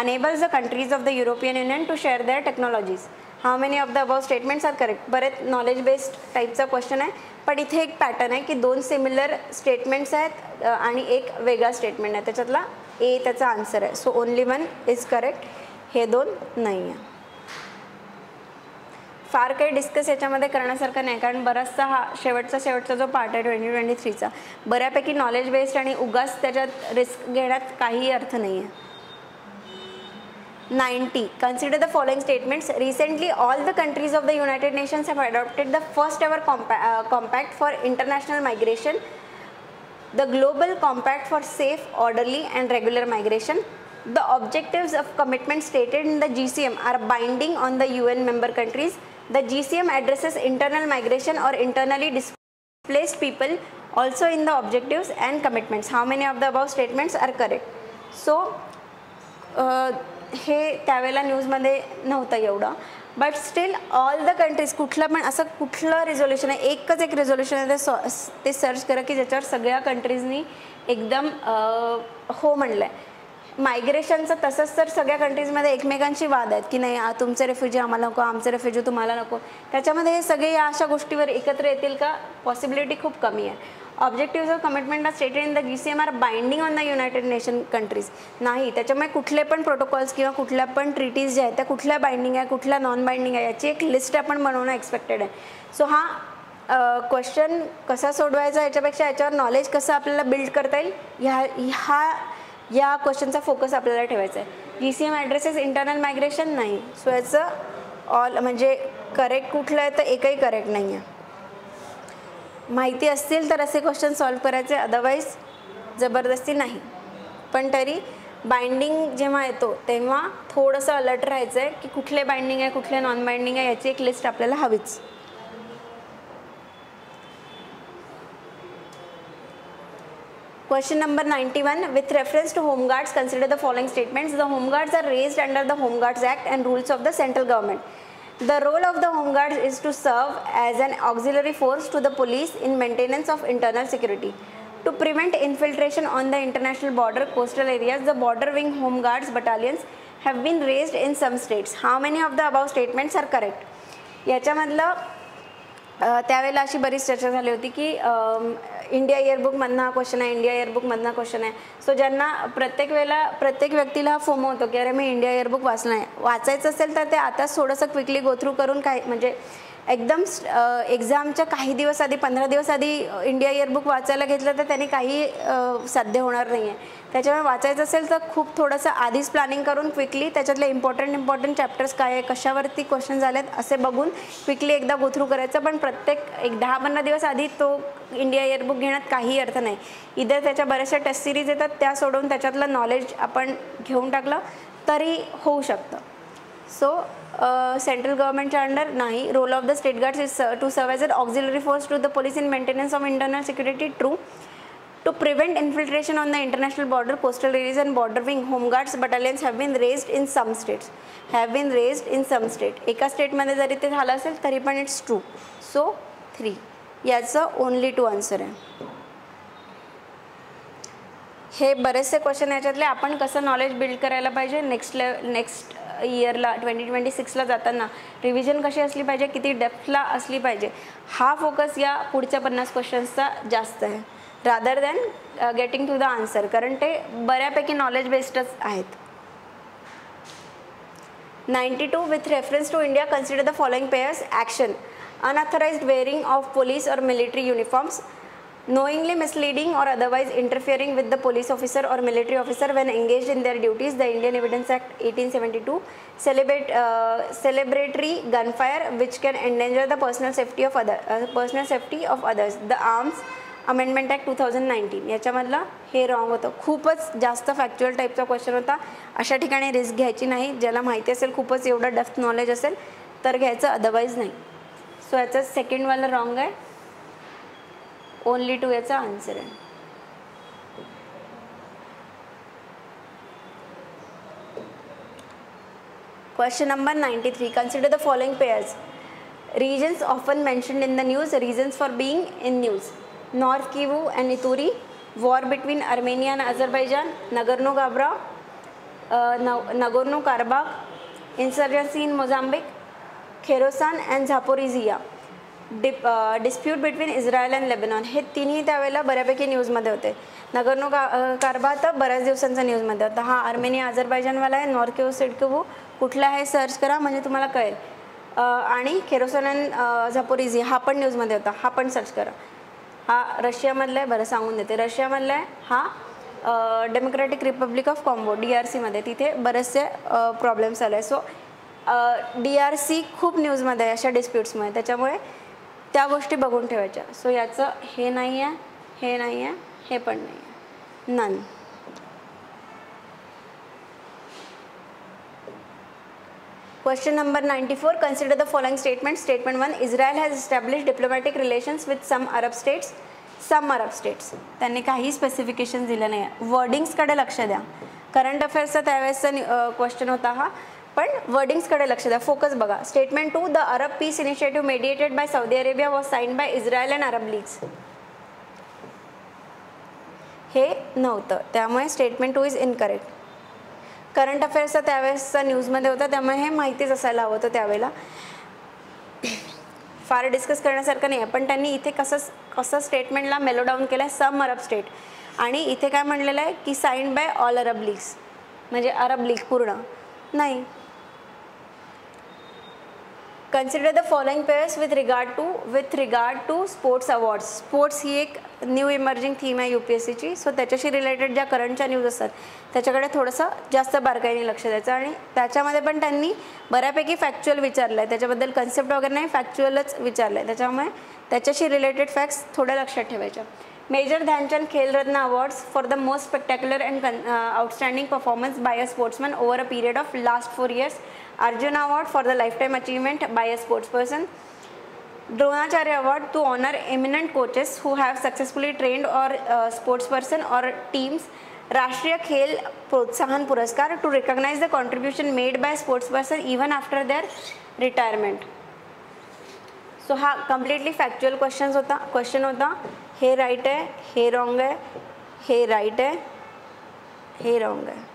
Speaker 1: enables the countries of the European Union to share their technologies. How many of the above statements are correct? बरेच नॉलेज बेस्ड टाईपचा क्वेश्चन आहे, पण इथे एक पॅटर्न आहे की 2 सिमिलर स्टेटमेंट्स आहेत आणि एक वेगळा स्टेटमेंट आहे. त्याच्यातला A त्याचा आन्सर आहे. सो ओनली 1 इज करेक्ट, हे 2 नाही आहे. फार काही डिस्कस याच्यामध्ये करण्यासारखं नाही, कारण बराचसा हा शेवटचा जो पार्ट आहे 2023चा बऱ्यापैकी नॉलेज बेस्ड आणि उगाच त्याच्यात रिस्क घेण्यात काही अर्थ नाही आहे. 90. Consider the following statements. Recently, all the countries of the United Nations have adopted the first ever compact for international migration, the Global Compact for Safe, Orderly and Regular Migration. The objectives of commitment stated in the GCM are binding on the UN member countries. The GCM addresses internal migration or internally displaced people also in the objectives and commitments. How many of the above statements are correct? So, हे त्यावेळेला न्यूजमध्ये नव्हतं एवढं, but still all the countries कुठलं पण असं कुठलं रिझोल्युशन आहे, एकच एक रिझोल्युशन आहे ते सर्च करा की ज्याच्यावर सगळ्या कंट्रीजनी एकदम हो म्हणलं आहे. मायग्रेशनचं तसंच तर सगळ्या कंट्रीजमध्ये एकमेकांची वाद आहेत की नाही तुमचे रेफ्युजी आम्हाला नको, आमचे रेफ्युजी तुम्हाला नको. त्याच्यामध्ये हे सगळे या अशा गोष्टीवर एकत्र येतील का, पॉसिबिलिटी खूप कमी आहे. Objective of commitment are stated in the GCM are binding on the united nation countries नाही. त्याच्यामुळे कुठले पण प्रोटोकॉल्स किंवा कुठल्या पण ट्रीटीज ज्या आहेत त्या कुठल्या बाइंडिंग आहे कुठल्या नॉन बाइंडिंग आहे याची एक लिस्ट आपण बनवणं एक्सपेक्टेड आहे. सो हा क्वेश्चन कसा सोडवायचा याच्यापेक्षा याच्यावर नॉलेज कसं आपल्याला बिल्ड करता येईल या क्वेश्चनचा फोकस आपल्याला ठेवायचा आहे. GCM ॲड्रेसेस इंटरनल मायग्रेशन नाही. सो याचं ऑल म्हणजे करेक्ट कुठलं आहे तर एकही करेक्ट नाही आहे. माहिती असतील तर असे क्वेश्चन सॉल्व्ह करायचे, अदरवाईज जबरदस्ती नाही. पण तरी बाइंडिंग जेव्हा येतो तेव्हा थोडंसं अलर्ट राहायचं आहे की कुठले बाइंडिंग आहे कुठले नॉन बाइंडिंग आहे याची एक लिस्ट आपल्याला हवीच. Question number 91. With reference to home guards, consider the following statements. The home guards are raised under the Home Guards Act and rules of the central government. The role of the home guards is to serve as an auxiliary force to the police in maintenance of internal security. To prevent infiltration on the international border, coastal areas, the border wing home guards battalions have been raised in some states. How many of the above statements are correct? याच्यामधलं त्यावेळेला अशी बरीच चर्चा झाली होती की इंडिया इयरबुकमधनं हा क्वेश्चन आहे, इंडिया इयरबुकमधनं क्वेश्चन आहे. सो ज्यांना प्रत्येक व्यक्तीला हा फोमो होतो की अरे मी इंडिया इयरबुक वाचायचं असेल तर ते आताच थोडंसं क्विकली गो थ्रू करून काय म्हणजे एकदम एक्झामच्या काही दिवस आधी 15 दिवस आधी इंडिया इयरबुक वाचायला घेतलं तर त्यांनी काही साध्य होणार नाही आहे. त्याच्यामुळे वाचायचं असेल तर खूप थोडंसं आधीच प्लॅनिंग करून क्विकली त्याच्यातले इम्पॉर्टंट चॅप्टर्स काय आहे, कशावरती क्वेश्चन झालेत असे बघून क्विकली एकदा गो थ्रू करायचं. पण प्रत्येक 10-15 दिवस आधी तो इंडिया इयरबुक घेण्यात काही अर्थ नाही. इतर त्याच्या बऱ्याचशा टेस्ट सिरीज येतात त्या सोडून त्याच्यातलं नॉलेज आपण घेऊन टाकलं तरी होऊ शकतं. सो सेंट्रल गव्हर्नमेंटच्या अंडर नाही. Role of the state guards is to serve as an auxiliary force to the police in maintenance of internal security. True. To prevent infiltration on the international border, coastal areas and border wing home guards battalions have been raised in some states. Have been raised in some state. एका स्टेटमध्ये जरी ते झालं असेल तरी पण इट्स ट्रू. सो 3 याचं ओनली 2 आन्सर आहे. हे बरेचसे क्वेश्चन याच्यातले आपण कसं नॉलेज बिल्ड करायला पाहिजे नेक्स्ट इयरला 2026ला जाताना रिव्हिजन कशी असली पाहिजे, किती डेप्थला असली पाहिजे, हा फोकस या पुढच्या 50 क्वेश्चन्सचा जास्त आहे rather than getting to the answer. कारण ते बऱ्यापैकी नॉलेज बेस्डच आहेत. 92. With reference to India consider the following pairs. Action. Unauthorised wearing of police or military uniforms. Knowingly misleading or otherwise interfering with the police officer or military officer when engaged in their duties. The Indian Evidence Act 1872. Celebratory gunfire which can endanger the personal safety of others. The Arms Amendment Act 2019. याच्यामधलं हे रॉंग होतं. खूपच जास्त फॅक्च्युअल टाईपचा क्वेश्चन होता. अशा ठिकाणी रिस्क घ्यायची नाही. ज्याला माहिती असेल खूपच एवढं डेप्थ नॉलेज असेल तर घ्यायचं, अदरवाईज नाही. सो याचं सेकंडवाला रॉंग आहे. ओनली 2 याचा आन्सर आहे. Question number 93. Consider the following pairs. Regions often mentioned in the news. Reasons for being in news. North Kivu and Ituri. War between Armenia and Azerbaijan. Nagorno-Karabakh. Insurgency in Mozambique. Khorasan and Zaporizhia. Dispute between Israel and Lebanon. हे तिन्ही त्यावेळेला बऱ्यापैकी न्यूजमध्ये होते. नगोर्नो कारबाख तर बऱ्याच दिवसांचा न्यूजमध्ये होता. हा आर्मेनिया अझरबैजानवाला आहे. नॉर्थ किवू सिडकिवू कुठला आहे सर्च करा म्हणजे तुम्हाला कळेल. आणि खोरासान अँड झापोरिझिया हा पण न्यूजमध्ये होता, हा पण सर्च करा. हा रशियामधला आहे. बरं सांगून देते. रशियामधला आहे हा. डेमोक्रॅटिक रिपब्लिक ऑफ कॉंगो DRCमध्ये तिथे बरेचसे प्रॉब्लेम्स आले. सो DRC खूप न्यूजमध्ये आहे अशा डिस्प्यूट्समुळे. त्याच्यामुळे त्या गोष्टी बघून ठेवायच्या. सो याचं हे नाही आहे, हे नाही आहे, हे पण नाही आहे. None. Question number 94. Consider the following statement. Statement 1. Israel has establish diplomatic relations with some Arab states. त्यांनी काही स्पेसिफिकेशन दिलं नाही आहे. वर्डिंग्सकडे लक्ष द्या. करंट अफेअर्सचा त्यावेळेसचा क्वेश्चन होता हा, पण वर्डिंग्सकडे लक्ष द्या. फोकस बघा. Statement 2. The Arab peace initiative mediated by Saudi Arabia was signed by Israel and Arab leagues. हे नव्हतं, त्यामुळे स्टेटमेंट 2 इज इनकरेक्ट. करंट अफेअर्सचा त्यावेळेसचा न्यूजमध्ये होता त्यामुळे हे माहितीच असायला हवं होतं त्यावेळेला. फार डिस्कस करण्यासारखं नाही आहे. पण त्यांनी इथे कसं स्टेटमेंटला मेलो डाऊन केलं आहे. Some Arab state. आणि इथे काय म्हणलेलं आहे की signed by all Arab leagues, म्हणजे अरब लीग पूर्ण नाही. Consider the following pairs with regard to sports awards. Sports ही एक न्यू इमर्जिंग थीम आहे UPSCची. सो त्याच्याशी रिलेटेड ज्या करंटच्या न्यूज असतात त्याच्याकडे थोडंसं जास्त बारकाईने लक्ष द्यायचं. आणि त्याच्यामध्ये पण त्यांनी बऱ्यापैकी फॅक्च्युअल विचारलं आहे. त्याच्याबद्दल कन्सेप्ट वगैरे नाही, फॅक्च्युअलच विचारलं आहे. त्याच्यामुळे त्याच्याशी रिलेटेड फॅक्ट्स थोड्या लक्षात ठेवायच्या. Major Dhyanchand Khelratna awards for the most spectacular and outstanding performance by a sportsman over a period of last 4 years. Arjuna Award for the lifetime achievement by a sports person. Dronacharya Award to honor eminent coaches who have successfully trained or sportsperson or teams. Rashtriya Khel Protsahan Puraskar to recognize the contribution made by sportsperson even after their retirement. So हा completely factual question होता. हे right आहे, हे wrong आहे, हे right आहे, हे wrong आहे.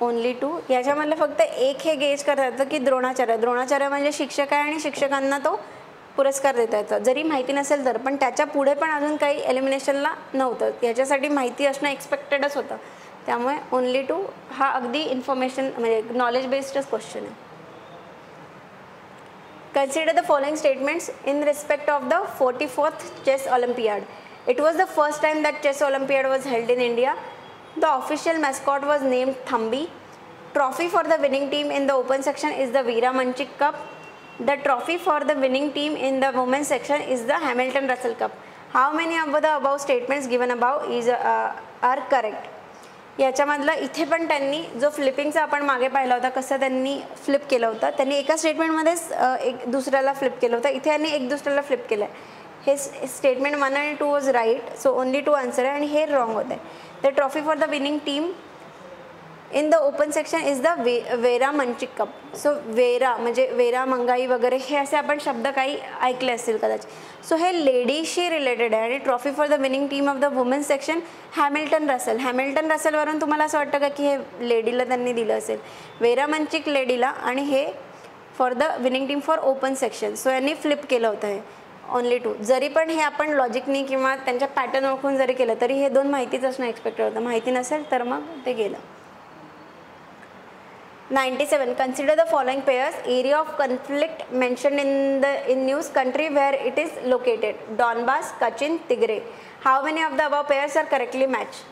Speaker 1: ओनली 2. याच्यामधलं फक्त एक हे गेज करता येतं की द्रोणाचार्य म्हणजे शिक्षक आहे आणि शिक्षकांना तो पुरस्कार देता येतो जरी माहिती नसेल तर, पण त्याच्या पुढे पण अजून काही एलिमिनेशनला नव्हतं. याच्यासाठी माहिती असणं एक्सपेक्टेडच होतं. त्यामुळे ओनली 2 हा अगदी इन्फॉर्मेशन म्हणजे नॉलेज बेस्डच क्वेश्चन आहे. Consider the following statements in respect of the 44th chess olympiad. It was the first time that chess olympiad was held in India. The official mascot was named Thambi. Trophy for the winning team in the open section is the Veera Manchik Cup. The trophy for the winning team in the women's section is the Hamilton Russell Cup. How many of the above statements given above are correct? याच्यामधलं इथे पण त्यांनी जो फ्लिपिंगचा आपण मागे पाहिला होता कसं त्यांनी फ्लिप केलं होतं, त्यांनी एका स्टेटमेंटमध्येच एक दुसऱ्याला फ्लिप केलं होतं. इथे यांनी एक दुसऱ्याला फ्लिप केलं आहे. हे स्टेटमेंट 1 आणि 2 was right, so only 2 answer आहे आणि हे रॉंग होत आहे. The trophy for the winning team in the open section is the Vera Menchik cup. So वेरा म्हणजे वेरा मंगाई वगैरे हे असे आपण शब्द काही ऐकले असतील कदाचित. सो हे लेडीशी रिलेटेड आहे आणि trophy for the winning team of the women's section Hamilton रसेलवरून तुम्हाला असं वाटतं का की हे लेडीला त्यांनी दिलं असेल, वेरा मंचिक लेडीला आणि हे for the winning team for open section. So यांनी फ्लिप केलं होतं हे ओनली 2. जरी पण हे आपण लॉजिकनी किंवा त्यांच्या पॅटर्न ओळखून जरी केलं तरी हे 2 माहितीच असणं एक्सपेक्टेड होतं. माहिती नसेल तर मग ते गेलं. 97. Consider the following pairs. Area of conflict mentioned in news. Country where it is located. Donbass, Kachin, Tigray. How many of the above pairs are correctly matched?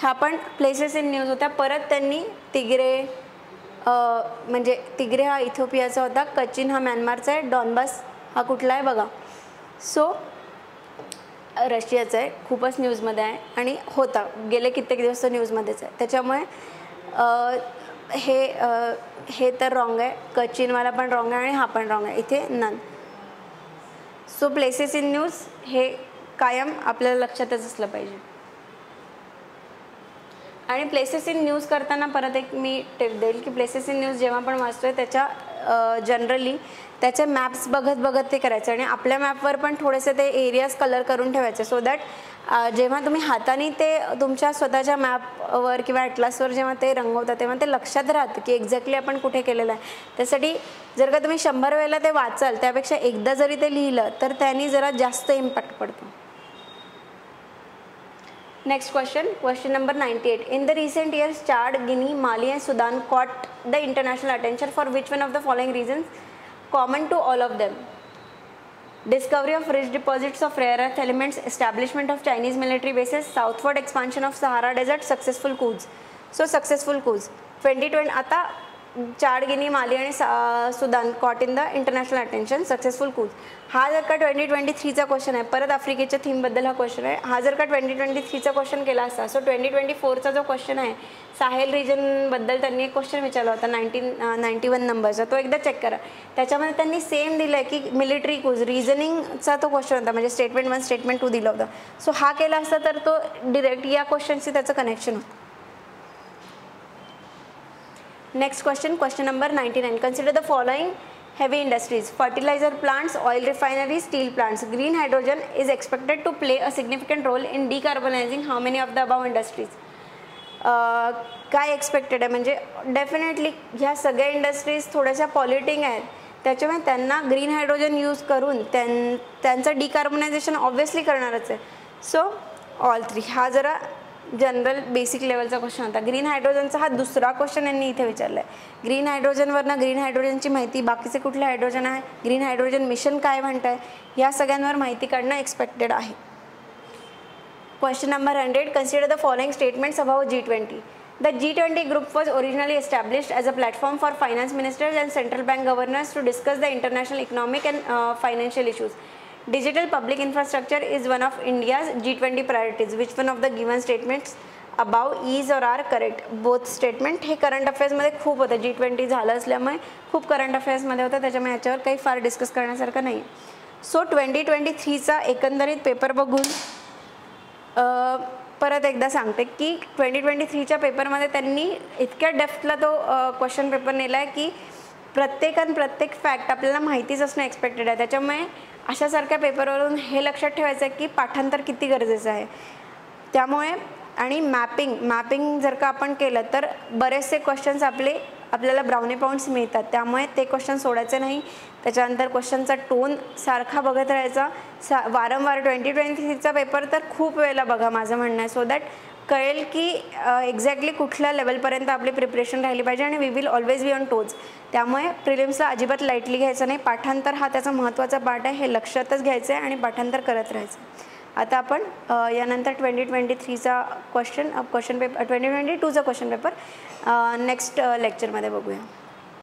Speaker 1: हा पण प्लेसेस इन न्यूज होत्या. परत त्यांनी तिग्रे म्हणजे तिग्रे हा इथिओपियाचा होता, कचिन हा म्यानमारचा आहे, डॉनबास हा कुठला आहे बघा. सो रशियाचा आहे, खूपच न्यूजमध्ये आहे आणि होता गेले कित्येक दिवस न्यूजमध्येच आहे. त्याच्यामुळे हे तर रॉंग आहे, कचिनवाला पण रॉंग आहे आणि हा पण रॉंग आहे, इथे none. So places in news हे कायम आपल्याला लक्षातच असलं पाहिजे. आणि प्लेसेस इन न्यूज करताना परत एक मी टिप देईल की प्लेसेस इन न्यूज जेव्हा पण वाचतोय त्याच्या जनरली त्याचे मॅप्स बघत ते करायचं आणि आपल्या मॅपवर पण थोडेसे ते एरियाज कलर करून ठेवायचे. सो दॅट जेव्हा तुम्ही हाताने ते तुमच्या स्वतःच्या मॅपवर किंवा ॲटलासवर जेव्हा ते रंगवता तेव्हा ते लक्षात राहतं की एक्झॅक्टली आपण कुठे केलेलं आहे. त्यासाठी जर का तुम्ही 100 वेळेला ते वाचाल त्यापेक्षा एकदा जरी ते लिहिलं तर त्यांनी जरा जास्त इम्पॅक्ट पडतो. Next question number 98. In the recent years, Chad, Guinea, Mali and Sudan caught the international attention for which one of the following reasons common to all of them? Discovery of rich deposits of rare earth elements, establishment of Chinese military bases, southward expansion of Sahara Desert, successful coups. So successful coups. 2020 आता चाड, गिनी, माली आणि Sudan caught in the international attention, successful coups. हा जर का 2023चा क्वेश्चन आहे, परत आफ्रिकेच्या थीमबद्दल हा क्वेश्चन आहे. हा जर का 2023चा क्वेश्चन केला असता, सो 2024चा जो क्वेश्चन आहे साहेल रिजनबद्दल त्यांनी एक क्वेश्चन विचारला होता 91 नंबरचा, तो एकदा चेक करा. त्याच्यामध्ये त्यांनी सेम दिलं आहे की मिलिटरी कूज रिझनिंगचा तो क्वेश्चन होता, म्हणजे स्टेटमेंट 1 स्टेटमेंट 2 दिलं होतं. सो हा केला असता तर तो डिरेक्ट या क्वेश्चनशी त्याचं कनेक्शन होतं. Next question number 99. Consider the following heavy industries: fertilizer plants, oil refineries, steel plants. Green hydrogen is expected to play a significant role in decarbonizing how many of the above industries? काय एक्सपेक्टेड आहे म्हणजे डेफिनेटली ह्या सगळ्या इंडस्ट्रीज थोड्याशा पॉल्युटिंग आहेत, त्याच्यामुळे त्यांना ग्रीन हायड्रोजन यूज करून त्यांचं डिकार्बनायझेशन ऑब्व्हियसली करणारच आहे. So all 3. हा जरा जनरल बेसिक लेवलचा क्वेश्चन होता. ग्रीन हायड्रोजनचा हा दुसरा क्वेश्चन यांनी इथे विचारला आहे. ग्रीन हायड्रोजनवरनं ग्रीन हायड्रोजनची माहिती, बाकीचे कुठले हायड्रोजन आहे, ग्रीन हायड्रोजन मिशन काय म्हणत आहे, या सगळ्यांवर माहिती काढणं एक्सपेक्टेड आहे. Question number 100. Consider the following statements about G20. The G20 group was originally established as a platform for finance ministers and central bank governors to discuss the international economic and financial issues. Digital public infrastructure is one of India's G20 priorities. Which one of the given statements above is और आर करेक्ट बोथ स्टेटमेंट हे करंट अफेअर्समध्ये खूप होतं. G20 झालं असल्यामुळे खूप करंट अफेअर्समध्ये होतं, त्याच्यामुळे याच्यावर काही फार डिस्कस करण्यासारखं नाही. सो 2023चा एकंदरीत पेपर बघून परत एकदा सांगते की 2023च्या पेपरमध्ये त्यांनी इतक्या डेप्थला तो क्वेश्चन पेपर नेला आहे की प्रत्येक फॅक्ट आपल्याला माहितीच असणं एक्सपेक्टेड आहे. त्याच्यामुळे अशासारख्या पेपरवरून हे लक्षात ठेवायचं आहे की पाठांतर किती गरजेचं आहे. त्यामुळे आणि मॅपिंग जर का आपण केलं तर बरेचसे क्वेश्चन्स आपल्याला ब्राउनी पॉईंट्स मिळतात. त्यामुळे ते क्वेश्चन सोडायचे नाही. त्याच्यानंतर क्वेश्चनचा टोन सारखा बघत राहायचा वारंवार. 2023चा पेपर तर खूप वेळेला बघा माझं म्हणणं आहे, सो दॅट कळेल की एक्झॅक्टली कुठल्या लेवलपर्यंत आपली प्रिपरेशन राहिली पाहिजे आणि we will always be on toes. त्यामुळे प्रिलिम्सला अजिबात लाईटली घ्यायचं नाही. पाठांतर हा त्याचा महत्त्वाचा पार्ट आहे, हे लक्षातच घ्यायचं आहे आणि पाठांतर करत राहायचं. आता आपण यानंतर 2023चा क्वेश्चन पेपर 2022चा क्वेश्चन पेपर नेक्स्ट लेक्चरमध्ये बघूया.